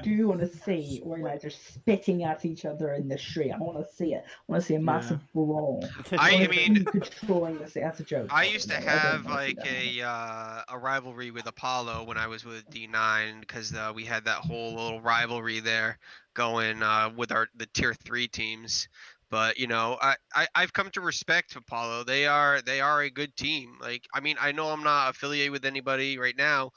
do want to see organizers spitting at each other in the street. I want to see it. I want to see a massive brawl. I mean, controlling this. That's a joke. I used to have like a rivalry with Apollo when I was with D9 because we had that whole little rivalry there going with the tier 3 teams. But I've come to respect Apollo. They are a good team. Like, I mean, I know I'm not affiliated with anybody right now.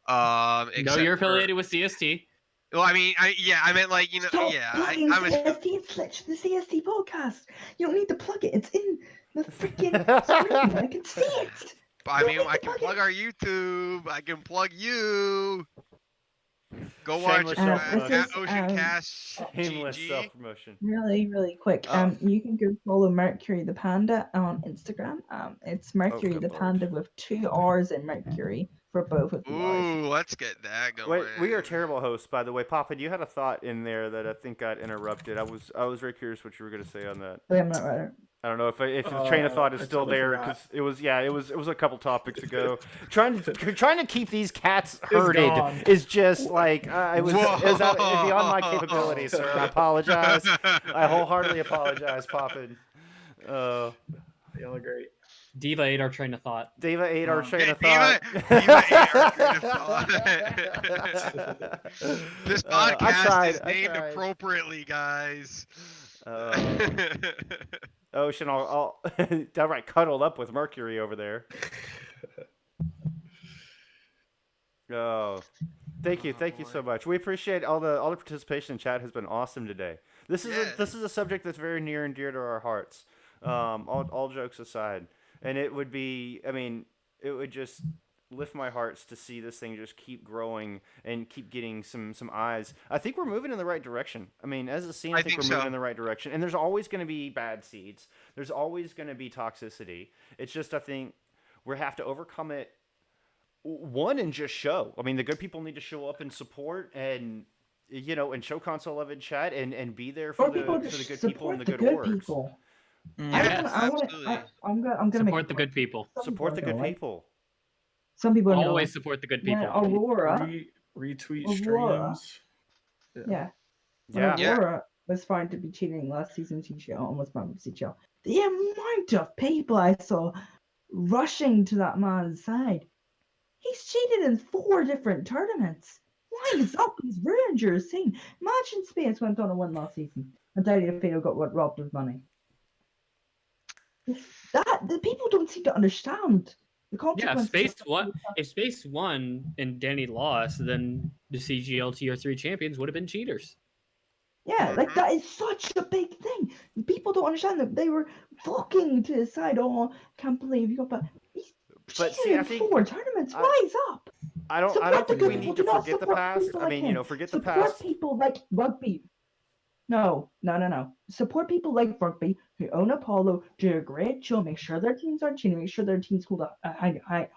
No, you're affiliated with CST. Well, I mean, I meant like, Stop plugging CST. It's literally the CST podcast. You don't need to plug it. It's in the freaking screen. I can see it. I mean, I can plug our YouTube. I can plug you. Go watch OceanCast. Shameless self-promotion. Really, really quick. You can go follow Mercury the Panda on Instagram. It's Mercury the Panda with 2 R's in Mercury for both of you. Ooh, let's get that going. Wait, we are terrible hosts, by the way. Poppin, you had a thought in there that I think got interrupted. I was very curious what you were going to say on that. I'm not right. I don't know if the train of thought is still there because it was a couple topics ago. trying to keep these cats herded is just like it was beyond my capabilities, sir. I apologize. I wholeheartedly apologize, Poppin. Y'all are great. D.VA ate our train of thought. D.VA ate our train of thought. D.VA ate our train of thought. This podcast is named appropriately, guys. Ocean, I'll downright cuddled up with Mercury over there. Oh, thank you so much. We appreciate all the participation in chat. Has been awesome today. This is a subject that's very near and dear to our hearts. All jokes aside, and it would just lift my hearts to see this thing just keep growing and keep getting some eyes. I think we're moving in the right direction. I mean, as a scene, I think we're moving in the right direction. And there's always going to be bad seeds. There's always going to be toxicity. It's just, I think we have to overcome it. One, and just show. I mean, the good people need to show up and support and show console love in chat and be there for the good people and the good works. Yes, absolutely. I'm gonna support the good people. Support the good people. Some people always support the good people. Aurora retweet streams. Aurora was found to be cheating last season CGL, almost banned from CGL. The amount of people I saw rushing to that man's side. He's cheated in 4 different tournaments. Wise up, he's ruined your scene. Imagine Space went on a win last season and D.VA got robbed of money. The people don't seem to understand. If Space won and Danny lost, then the CGL Tier 3 champions would have been cheaters. Yeah, like that is such a big thing. People don't understand that they were flocking to his side. Oh, can't believe you got that. But see, I think 4 tournaments. Rise up. I don't think we need to forget the past. I mean, forget the past. Support people like rugby. No. Support people like rugby who own Apollo, do a great job, make sure their teams aren't cheating, make sure their teams hold a high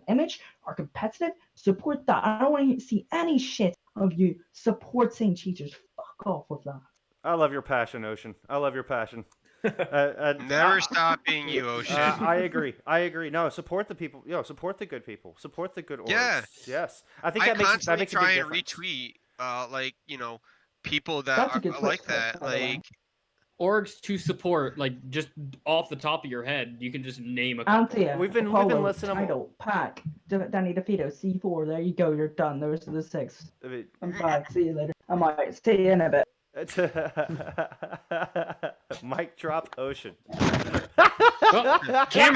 image, are competitive. Support that. I don't want to see any shit of you supporting cheaters. Fuck off with that. I love your passion, Ocean. I love your passion. Never stopping you, Ocean. I agree. No, support the people. Support the good people. Support the good orgs. Yeah. Yes. I think that makes a big difference. I constantly try and retweet, like, people that That's a good are like twist, that. by the way. Like, Orgs to support, like, just off the top of your head, you can just name a couple. Anthea, We've been Apollo, listening. Tidal, Pack, Danny DeVito, C4. There you go. You're done. Those are the 6. I'm back. See you later. I might see you in a bit. Mic drop, Ocean. Camera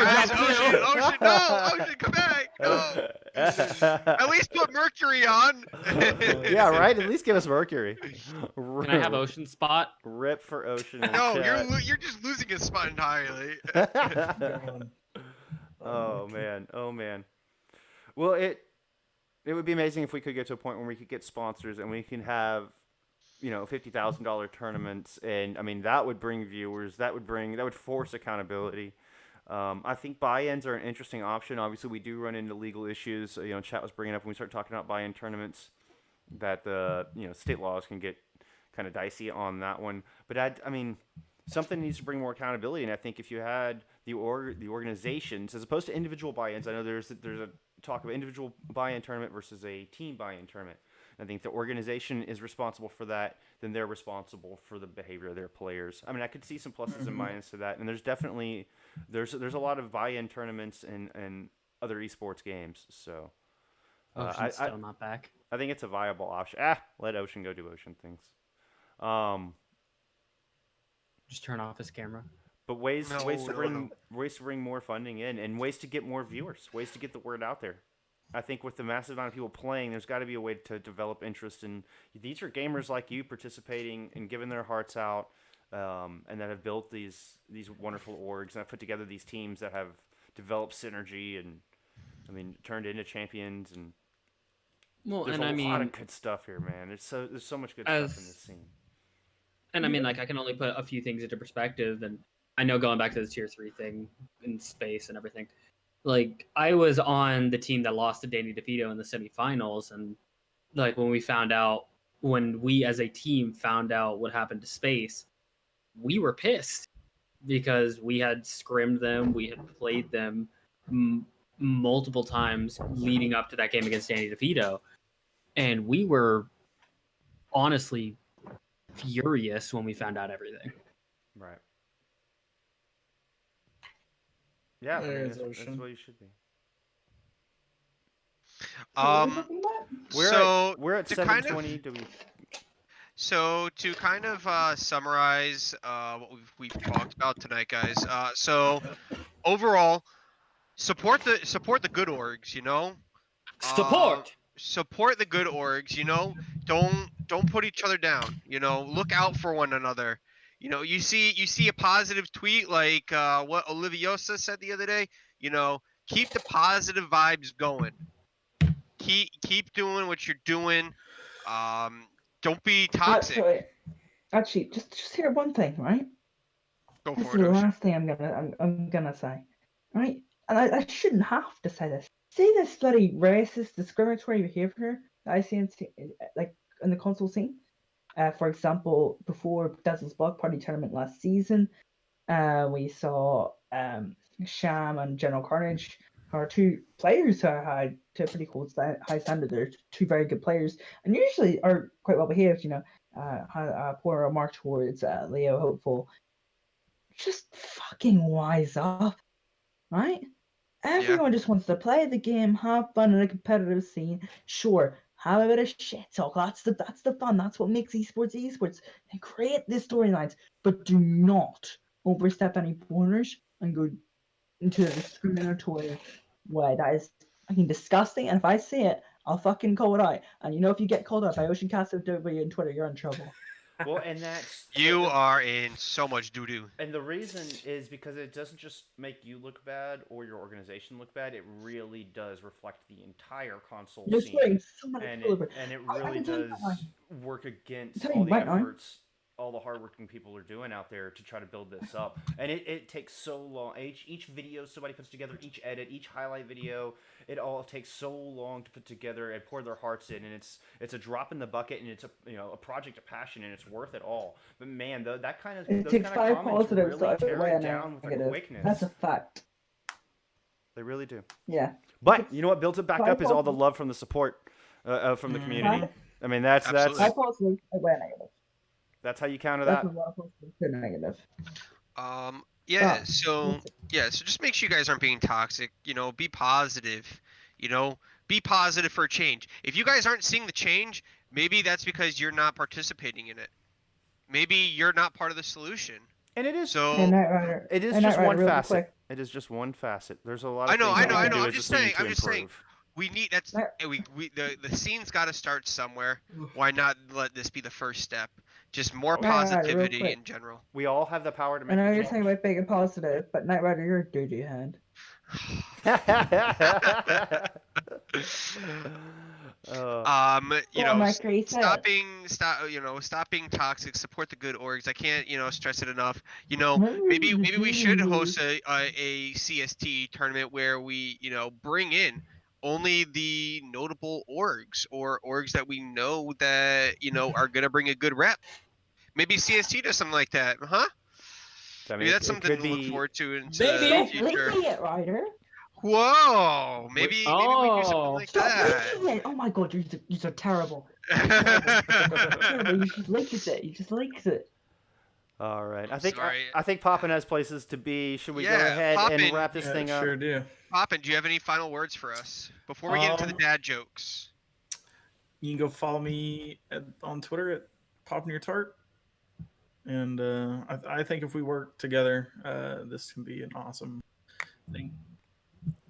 guys, drop. Ocean, no, Ocean, come back. No. At least put Mercury on. Yeah, right. At least give us Mercury. Can I have Ocean spot? Rip for Ocean. No, you're just losing his spot entirely. Oh man. Well, it would be amazing if we could get to a point where we could get sponsors and we can have, $50,000 tournaments, and I mean that would bring viewers. That would force accountability. I think buy-ins are an interesting option. Obviously, we do run into legal issues. Chat was bringing up when we start talking about buy-in tournaments that the state laws can get kind of dicey on that one. But I mean, something needs to bring more accountability. And I think if you had the organizations as opposed to individual buy-ins, I know there's a talk of individual buy-in tournament versus a team buy-in tournament. I think the organization is responsible for that, then they're responsible for the behavior of their players. I mean, I could see some pluses and minuses to that, and there's definitely there's a lot of buy-in tournaments and other esports games. So Ocean's still not back. I think it's a viable option. Let Ocean go do Ocean things. Just turn off his camera. But ways to bring more funding in, and ways to get more viewers, ways to get the word out there. I think with the massive amount of people playing, there's got to be a way to develop interest. And these are gamers like you participating and giving their hearts out, and that have built these wonderful orgs and have put together these teams that have developed synergy and, I mean, turned into champions. And there's a lot of good stuff here, man. There's so much good stuff in this scene. And I mean, like, I can only put a few things into perspective, and I know going back to the tier 3 thing in space and everything. Like, I was on the team that lost to Danny DeVito in the semifinals, and like when we as a team found out what happened to space, we were pissed because we had scrimmed them, we had played them multiple times leading up to that game against Danny DeVito, and we were honestly furious when we found out everything. Right. Yeah, that's what you should be. We're at 7:20. So to kind of summarize what we've talked about tonight, guys. So overall, support the good orgs. Support the good orgs. Don't put each other down. Look out for one another. You see a positive tweet like what Oliviosa said the other day. Keep the positive vibes going. Keep doing what you're doing. Don't be toxic. Actually, just hear one thing, right? Go this for is it. The last thing I'm gonna say, right? And I shouldn't have to say this. See this bloody racist, discriminatory behavior that I see in the console scene. For example, before Dazzle's Block Party tournament last season, we saw Sham and General Carnage are two players who had to a pretty high standard. They're two very good players and usually are quite well behaved. Had a poor remark towards Leo Hopeful. Just fucking wise up, right? Everyone just wants to play the game, have fun in a competitive scene. Sure. Have a bit of shit talk. That's the fun. That's what makes esports. And create the storylines, but do not overstep any borders and go into a discriminatory way. That is fucking disgusting. And if I see it, I'll fucking call it out. And if you get called out by Ocean Castle on Twitter, you're in trouble. Well, and that's you are in so much doo doo. And the reason is because it doesn't just make you look bad or your organization look bad. It really does reflect the entire console scene, and it really does work against all the efforts all the hardworking people are doing out there to try to build this up. And it takes so long. Each video somebody puts together, each edit, each highlight video, it all takes so long to put together and pour their hearts in. And it's a drop in the bucket, and it's a project of passion, and it's worth it all. But man, that kind of it those takes kind of 5 comments positives really to tear outweigh it a down with a negative. quickness. That's a fact. They really do. Yeah. But you know what builds it back 5 up is all the positives. love from the support from the community. I mean, that's Absolutely. 5 positives outweigh a negative. that's how you counter That's that. a lot of positives to a negative. Yeah, Ah, so just make sure you guys aren't being toxic. Be positive. Be positive for a change. If you guys aren't seeing the change, maybe that's because you're not participating in it. Maybe you're not part of the solution. And it is So And Knight Rider. it is and just Knight one Rider, really facet. quick. It is just one facet. There's a lot of I know, things I that we can know. do I'm as a just scene saying. to I'm just saying. improve. We need the scene's got to start somewhere. Oof. Why not let this be the first step? Just more Oh, yeah. Right, real positivity quick. in general. We all have the power to I make know a you're change. saying about big and positive, but Knight Rider, you're a doo-doo hand. You Go on, know, Mercury, say it. stop being toxic. Support the good orgs. I can't, stress it enough. Maybe we should host a CST tournament where we, bring in only the notable orgs or orgs that we know that are gonna bring a good rep. Maybe CST does something like that, huh? I mean, Maybe that's it something could to look be. forward to into Maybe. the Stop future. licking it, Ryder. Whoa! Maybe we do something Oh. like Stop that. licking it. Oh my god, you're terrible. Terrible. You just licks it. You just licks it. All right. Sorry. I think Poppin has places to be. Should we go Yeah, ahead and Poppin. wrap this thing up? Sure do. Poppin, do you have any final words for us before we get into the dad jokes? You can go follow me on Twitter at PoppinYourTart. And I think if we work together, this can be an awesome thing.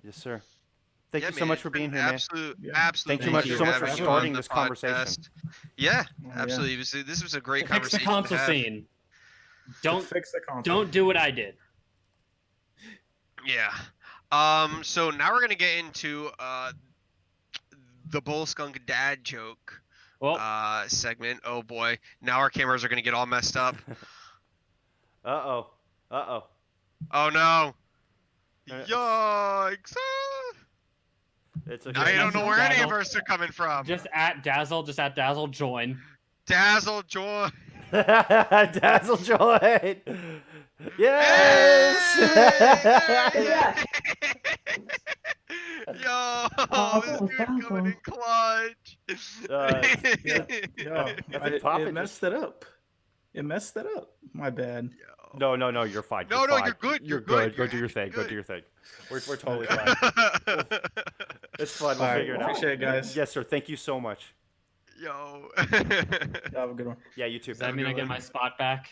Yes, sir. Thank Yeah, you so man, much it's for been being here, man. absolute Thank you pleasure so much for having you starting on this the conversation. podcast. Yeah, Oh, absolutely. This was a great Fix the conversation. console to have. scene. Don't fix the console. don't do what I did. Yeah. So now we're gonna get into the Bull Skunk dad joke Well, segment. Oh boy, now our cameras are gonna get all messed up. Uh oh. Oh no. It's- Yikes! It's Now okay. you don't know where any of Dazzle. us are coming from. just at Dazzle, join. Dazzle joy. Dazzle joy. Yes. Yeah. Yo, Oh, this that was dude coming Dazzle. in clutch. Yeah, I think Poppin it messed it up. It messed it up. My bad. No, you're fine. No, You're no, fine. you're good. You're You're good. good. Go You're do your actually thing. Go good. do your thing. We're totally fine. It's fun. We'll All right, figure it out. appreciate it, guys. Yes, sir. Thank you so much. Yo. Have a good one. Yeah, you too. Does that mean I get my spot back?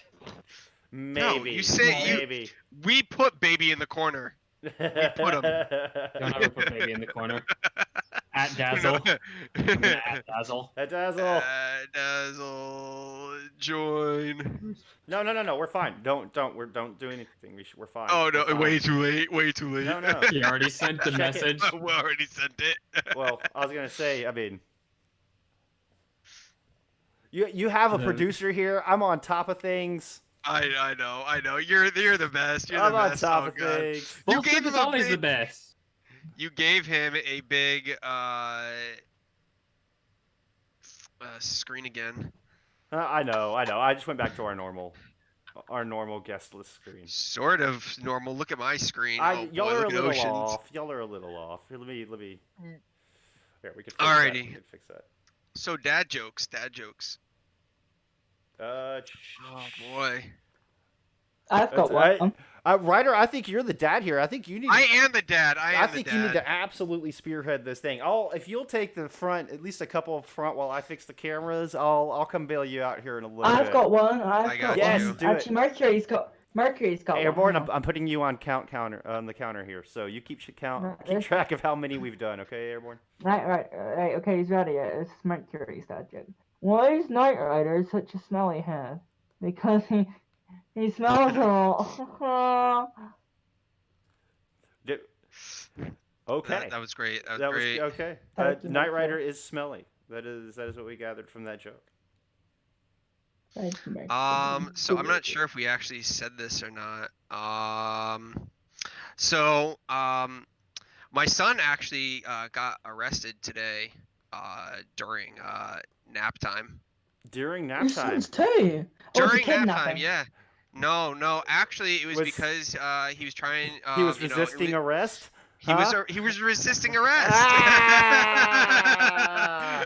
Maybe. you say maybe. We put baby in the corner. put 'em. Don't ever put baby in the corner. At Dazzle. I'm gonna at Dazzle. That Dazzle. Dazzle. Join. No. We're fine. Don't do anything. We're fine. Oh no! We're fine. Way too late. Way too late. No. You already sent the Check it. message. We already sent it. Well, I was gonna say. I mean, you have a producer here. I'm on top of things. I know. You're the best. You're I'm the on best. top Oh, of God. things. You Bullshit gave him is a always big- the best. You gave him a big screen again. I know. I just went back to our normal guest list screen. Sort of normal. Look at my screen. Y'all boy, are a look at little oceans. off. Y'all are a little off. Here, let me. Here, we can fix Alrighty. that. We can fix that. So dad jokes. Oh boy. I've got one. Ryder, I think you're the dad here. I think you need. I am the dad. I think you need to absolutely spearhead this thing. If you'll take the front, at least a couple of front, while I fix the cameras, I'll come bail you out here in a little bit. I've got one. I got Yes, you. do it. Actually, Mercury's got Airborne, one. I'm putting you on the counter here, so you keep Right. track of how many we've done. Okay, Airborne. Right. Okay, he's ready. It's Mercury's that joke. Why is Knight Rider such a smelly head? Because he smells a lot. Okay. That was great. That was That great. was okay. Thank you, Knight Mercury. Rider is smelly. That is what we gathered from that joke. So I'm not sure if we actually said this or not. My son actually got arrested today during nap time. During nap Your time? sons too? During nap time, yeah. No. Actually, it was because he was trying. He was resisting arrest. He was resisting arrest. Ah!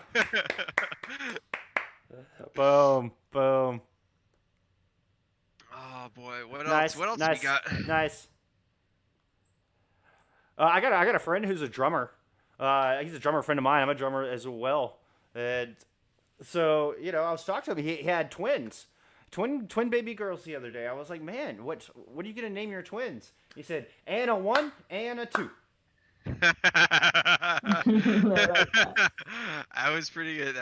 Boom. Oh boy, what else? What else we got? Nice. I got a friend who's a drummer. He's a drummer friend of mine. I'm a drummer as well. And so, I was talking to him. He had twins. Twin baby girls the other day. I was like, man, what are you gonna name your twins? He said, Anna 1, Anna 2. That was pretty good.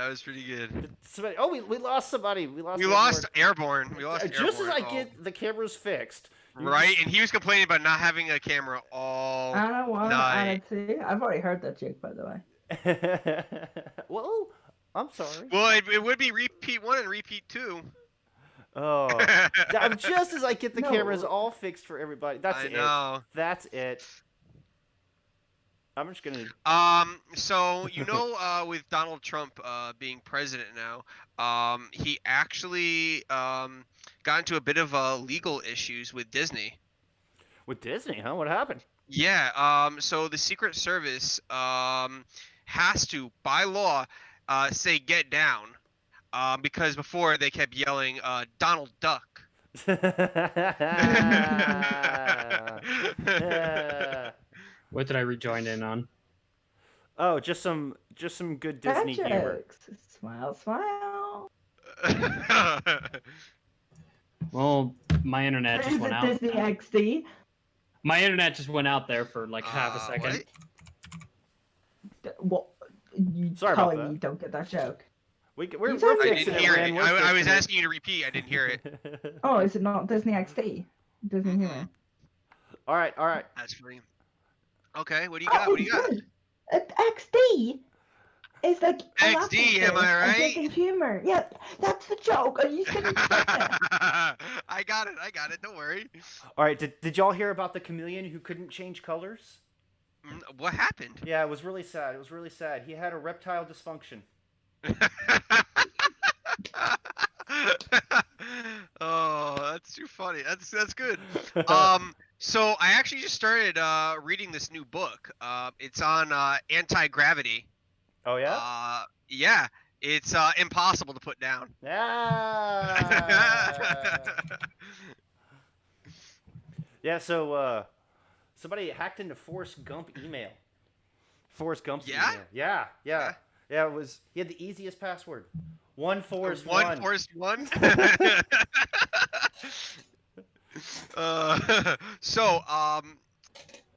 We lost somebody. We lost Airborne. Just as I get the cameras fixed. Right, and he was complaining about not having a camera all Anna 1, night. Anna 2. I've already heard that joke, by the way. Well, I'm sorry. Well, it would be repeat 1 and repeat 2. Oh, just as I get the cameras all fixed for everybody. That's it. That's it. I'm just gonna. So with Donald Trump being president now, he actually got into a bit of legal issues with Disney. With Disney, huh? What happened? Yeah. So the Secret Service has to, by law, say "get down," because before they kept yelling "Donald Duck." What did I rejoin in on? Oh, just some good Disney humor. Smile, smile. Well, my internet just went out. Disney XD. My internet just went out there for like half a second. What? Sorry about that. You don't get that joke. I didn't hear it. I was asking you to repeat. I didn't hear it. Oh, is it not Disney XD? Disney humor. All right. That's funny. Okay, what do you got? XD is like XD, am I right? Disney humor. Yeah, that's the joke. Are you gonna get it? I got it. Don't worry. All right. Did y'all hear about the chameleon who couldn't change colors? What happened? Yeah, it was really sad. He had a reptile dysfunction. Oh, that's too funny. That's good. So I actually just started reading this new book. It's on anti-gravity. Oh yeah? Yeah. It's impossible to put down. Yeah, so somebody hacked into Forrest Gump email. Forrest Gump's email. Yeah. It was. He had the easiest password. One Forrest 1.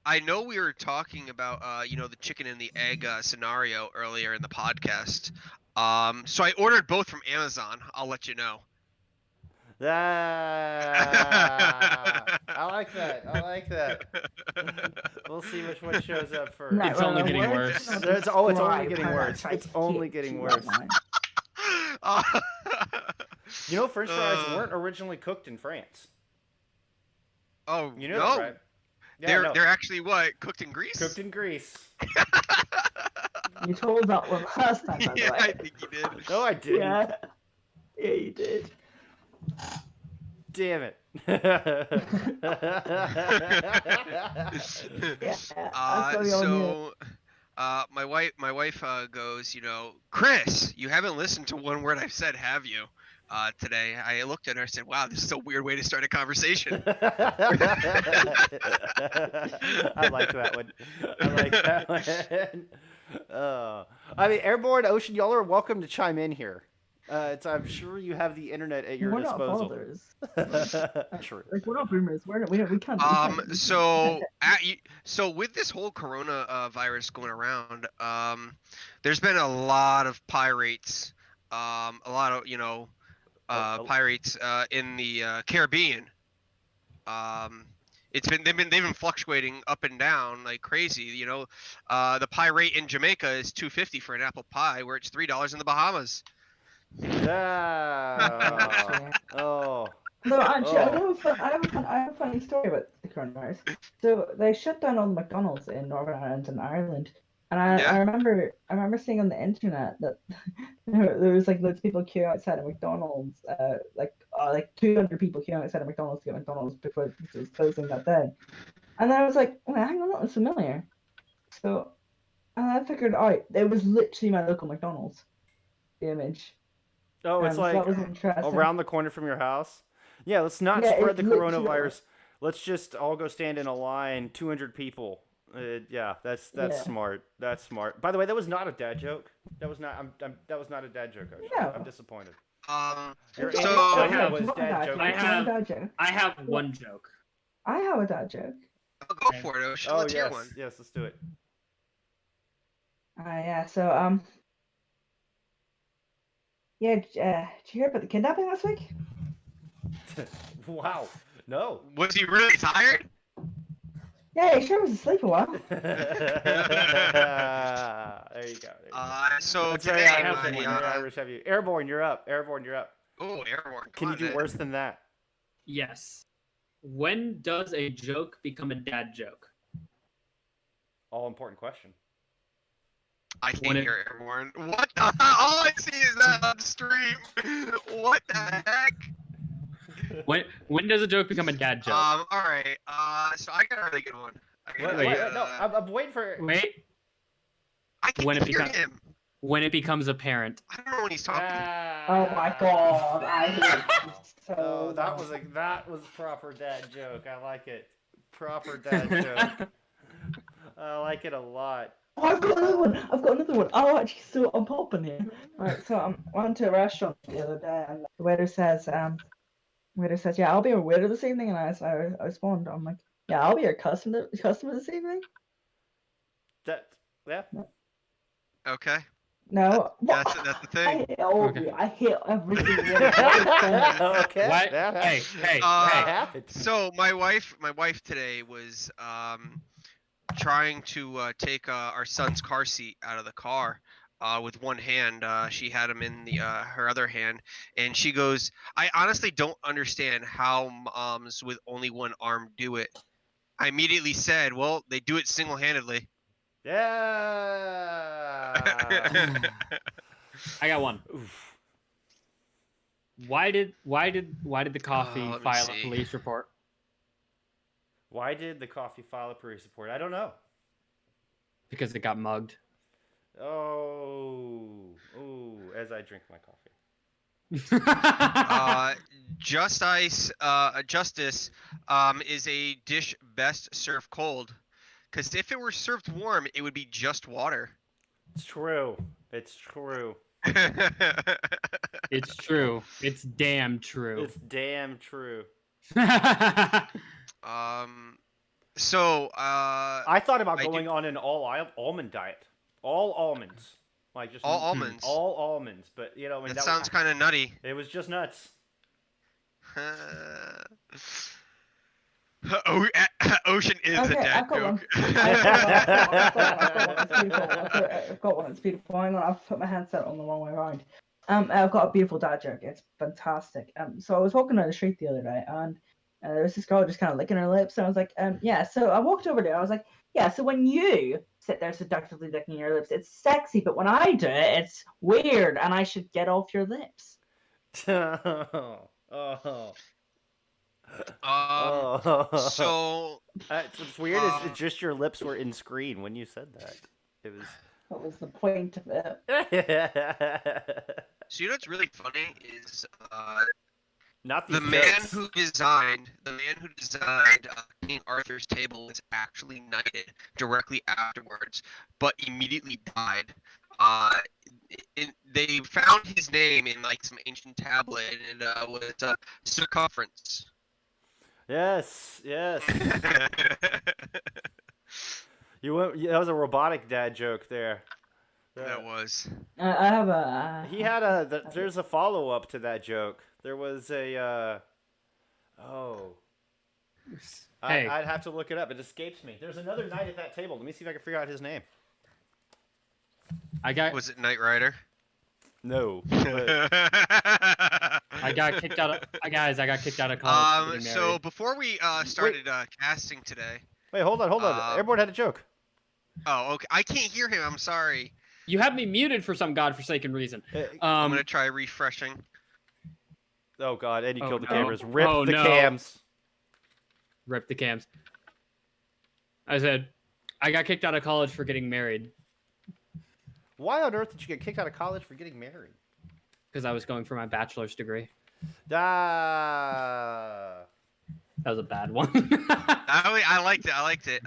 I know we were talking about the chicken and the egg scenario earlier in the podcast. So I ordered both from Amazon. I'll let you know. I like that. We'll see which one shows up first. It's only getting worse. It's only getting worse. It's only getting worse. French fries weren't originally cooked in France. Oh, you know that, right? Yeah, they're actually what? Cooked in Greece? Cooked in Greece. You told that one last time, by the way. Yeah, I think you did. No, I didn't. Yeah, you did. Damn it. My wife goes, Chris, you haven't listened to one word I've said, have you? Today, I looked at her and said, wow, this is a weird way to start a conversation. I like that one. Airborne, Ocean, y'all are welcome to chime in here. I'm sure you have the internet at your disposal. We're not fathers. True. We're not boomers. We can't. So with this whole coronavirus going around, there's been a lot of pirates, pirates in the Caribbean. They've been fluctuating up and down like crazy. The pie rate in Jamaica is $2.50 for an apple pie, where it's $3 in the Bahamas. Oh. No, actually, Oh. I have a funny story about the coronavirus. So they shut down all the McDonald's in Northern Ireland and Ireland, and Yeah. I remember seeing on the internet that there was like loads of people queuing outside of McDonald's, like 200 people queuing outside of McDonald's to get McDonald's before it was closing that day. And then I was like, well, hang on, that was familiar. So and I figured out it was literally my local McDonald's, the image. Oh, it's So like that was interesting. around the corner from your house. Yeah, let's not Yeah, spread it's the literally coronavirus. Let's just all go stand in a line, 200 people. Yeah, that's Yeah. smart. That's smart. By the way, that was not a dad joke. That was not. That was not a dad joke. Ocean. No. I'm disappointed. So was dad joke. I have one joke. I have a dad joke. go for it, Ocean. Oh Let's hear yes, one. yes, let's do it. Yeah. So yeah. Did you hear about the kidnapping last week? Wow. No. Was he really tired? Yeah, he sure was asleep a while. There you go. So That's today, very Irish of you. Airborne, you're up. Airborne, you're up. Oh, Airborne. Can you do worse than that? Yes. When does a joke become a dad joke? All important question. I can't hear Airborne. What the? All I see is that on stream. What the heck? When does a joke become a dad joke? All right. So I got a really good one. Wait, no, I'm waiting for. Wait. I can't hear him. When it becomes apparent. I don't know when he's talking. Oh my god! I hate so. Oh, that was proper dad joke. I like it. Proper dad joke. I like it a lot. Oh, I've got another one. Oh, actually, so I'm popping here. Alright, so I went to a restaurant the other day, and the waiter says, yeah, I'll be your waiter this evening, and I respond, I'm like, yeah, I'll be your customer this evening. Yeah. Okay. No, That's the thing. I hate all of you. I hate everything. Okay. What? That happens. Hey. That happens. So my wife today was trying to take our son's car seat out of the car with one hand. She had him in her other hand, and she goes, "I honestly don't understand how moms with only one arm do it." I immediately said, "Well, they do it single-handedly." Yeah. I got one. Oof. Why did the coffee let me file see. a police report? Why did the coffee file a police report? I don't know. Because it got mugged. Oh, as I drink my coffee. Justice is a dish best served cold, because if it were served warm, it would be just water. It's true. It's true. It's true. It's damn true. It's damn true. So I thought about going on an all almond diet. All almonds. Like just all almonds. All almonds, but you know, I mean, That sounds kind of nutty. It was just nuts. Ocean is a dad joke. I've got one. It's beautiful. Hang on, I've put my handset on the wrong way around. I've got a beautiful dad joke. It's fantastic. So I was walking down the street the other day, and there was this girl just kind of licking her lips, and I was like, yeah. So I walked over there. I was like, yeah. So when you sit there seductively licking your lips, it's sexy, but when I do it, it's weird, and I should get off your lips. Oh. So What's weird is it's just your lips were in screen when you said that. It was. What was the point of it? So you know what's really funny is Not these the man jokes. who designed King Arthur's table was actually knighted directly afterwards, but immediately died. They found his name in like some ancient tablet, and it was circumference. Yes. You went. That was a robotic dad joke there. That was. I have a. He had there's a follow up to that joke. There was a. Hey. I'd have to look it up. It escapes me. There's another knight at that table. Let me see if I can figure out his name. I got. Was it Knight Rider? No. But... I got kicked out of guys. I got kicked out of college. For getting So married. before we started casting today. Wait, hold on. Airborne had a joke. Oh, okay. I can't hear him. I'm sorry. You have me muted for some godforsaken reason. I'm gonna try refreshing. Oh God! And you killed the no. cameras. Rip Oh, the no. cams. Rip the cams. I said, I got kicked out of college for getting married. Why on earth did you get kicked out of college for getting married? Because I was going for my bachelor's degree. Ah. That was a bad one. I liked it.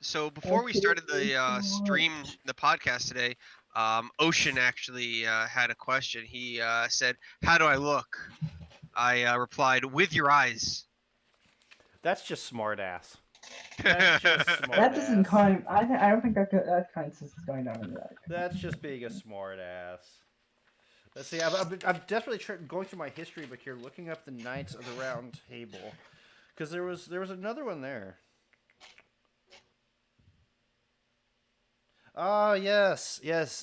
So before we started the stream, the podcast today, Ocean actually had a question. He said, "How do I look?" I replied, "With your eyes." That's just smart ass. That's just smart That doesn't ass. count. I don't think that counts as going down in that. That's just being a smart ass. Let's see. I'm definitely going through my history book here, looking up the Knights of the Round Table, because there was another one there. Ah, yes.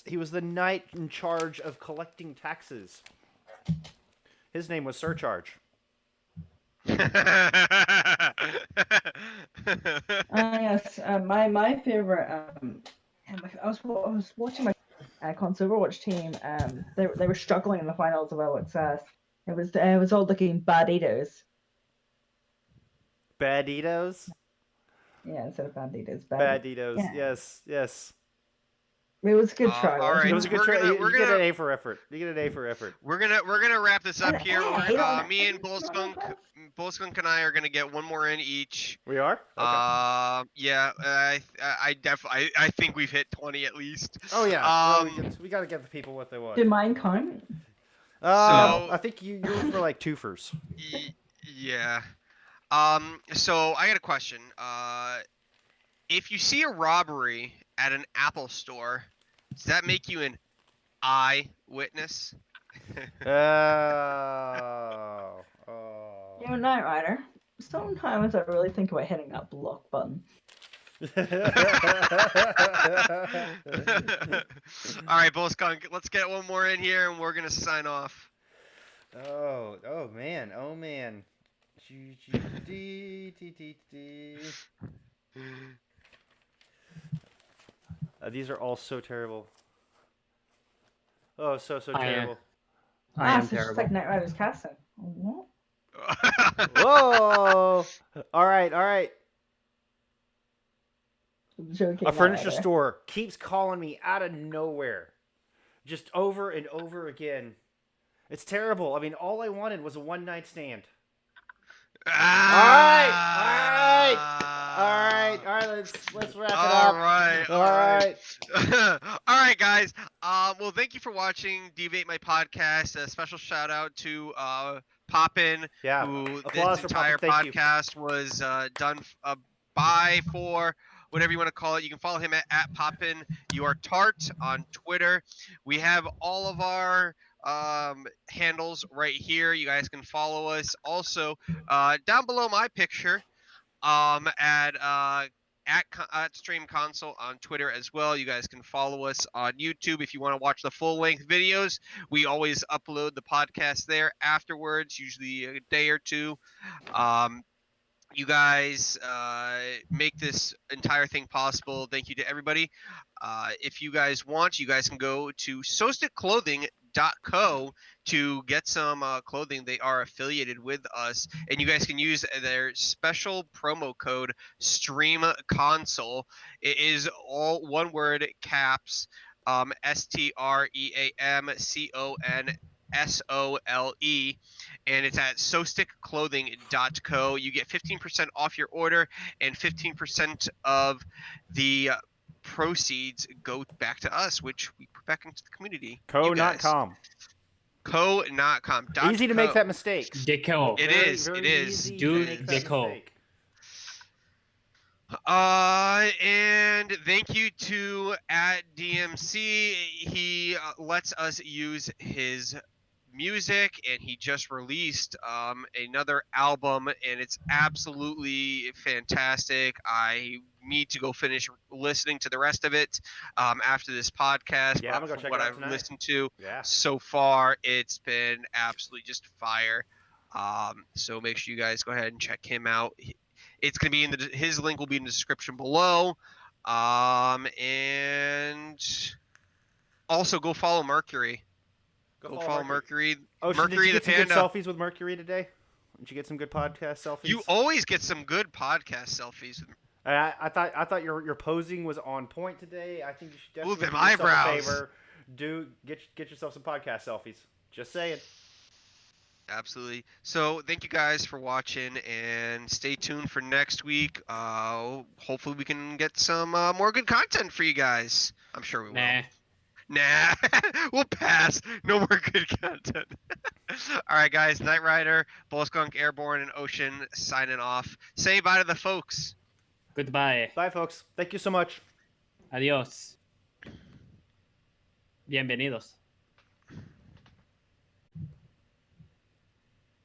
He was the knight in charge of collecting taxes. His name was Surcharge. Yes. My favorite. I was watching my console Overwatch team. They were struggling in the finals of LXS. It was all looking baditos. Baditos? Yeah, instead of banditos. Baditos. Yeah. Yes. It was a good try. All right, It was a good try. You get gonna- an A for effort. You get an A for effort. We're gonna wrap this up here. Me and Bullskunk Bullskunk and I are gonna get one more in each. We are? Okay. Yeah. I definitely. I think we've hit 20 at least. Oh yeah. We gotta get the people what they want. Did mine count? I think you were for like twofers. Yeah. So I got a question. If you see a robbery at an Apple store, does that make you an eyewitness? Oh. You know, Knight Rider. Sometimes I really think about hitting that block button. All right, Bullskunk, let's get one more in here, and we're gonna sign off. Oh man. These are all so terrible. Oh, so terrible. I am So it's just terrible. like Knight Rider's casting. What? Whoa! All right. Joking, A Knight furniture Rider. store keeps calling me out of nowhere, just over and over again. It's terrible. I mean, all I wanted was a one-night stand. All right. Let's wrap it up. All right. All right, guys. Well, thank you for watching D.VA My Podcast. A special shout out to Poppin, Yeah. who Applause this for entire Poppin. Thank you. podcast was done by, for, whatever you want to call it. You can follow him at PoppinYourTart on Twitter. We have all of our handles right here. You guys can follow us. Also, down below my picture, at Stream Console on Twitter as well. You guys can follow us on YouTube if you want to watch the full-length videos. We always upload the podcast there afterwards, usually a day or two. You guys make this entire thing possible. Thank you to everybody. If you guys want, you guys can go to SoStickClothing.co to get some clothing. They are affiliated with us, and you guys can use their special promo code STREAMConsole. It is all one word, caps, STREAMCONSOLE, and it's at SoStickClothing.co. You get 15% off your order, and 15% of the proceeds go back to us, which we put back into the community. Co.com. Co.com. Easy to make that mistake. Deco. It is. It is. Dude, Deco. And thank you to @DMC. He lets us use his music, and he just released another album, and it's absolutely fantastic. I need to go finish listening to the rest of it after this podcast. Yeah, I'm gonna go check what it out I've tonight. listened to Yeah. so far, it's been absolutely just fire. So make sure you guys go ahead and check him out. It's gonna be his link will be in the description below. And also go follow Mercury. Go follow Mercury. Oh, Mercury did you get the some Panda. good selfies with Mercury today? Did you get some good podcast selfies? You always get some good podcast selfies. I thought your posing was on point today. I think you should definitely them do yourself eyebrows. a favor. Get yourself some podcast selfies. Just saying. Absolutely. So thank you guys for watching, and stay tuned for next week. Hopefully we can get some more good content for you guys. I'm sure we will. Nah. We'll pass. No more good content. All right, guys. Knight Rider, Bullskunk, Airborne, and Ocean signing off. Say bye to the folks. Goodbye. Bye, folks. Thank you so much. Adiós. Bienvenidos.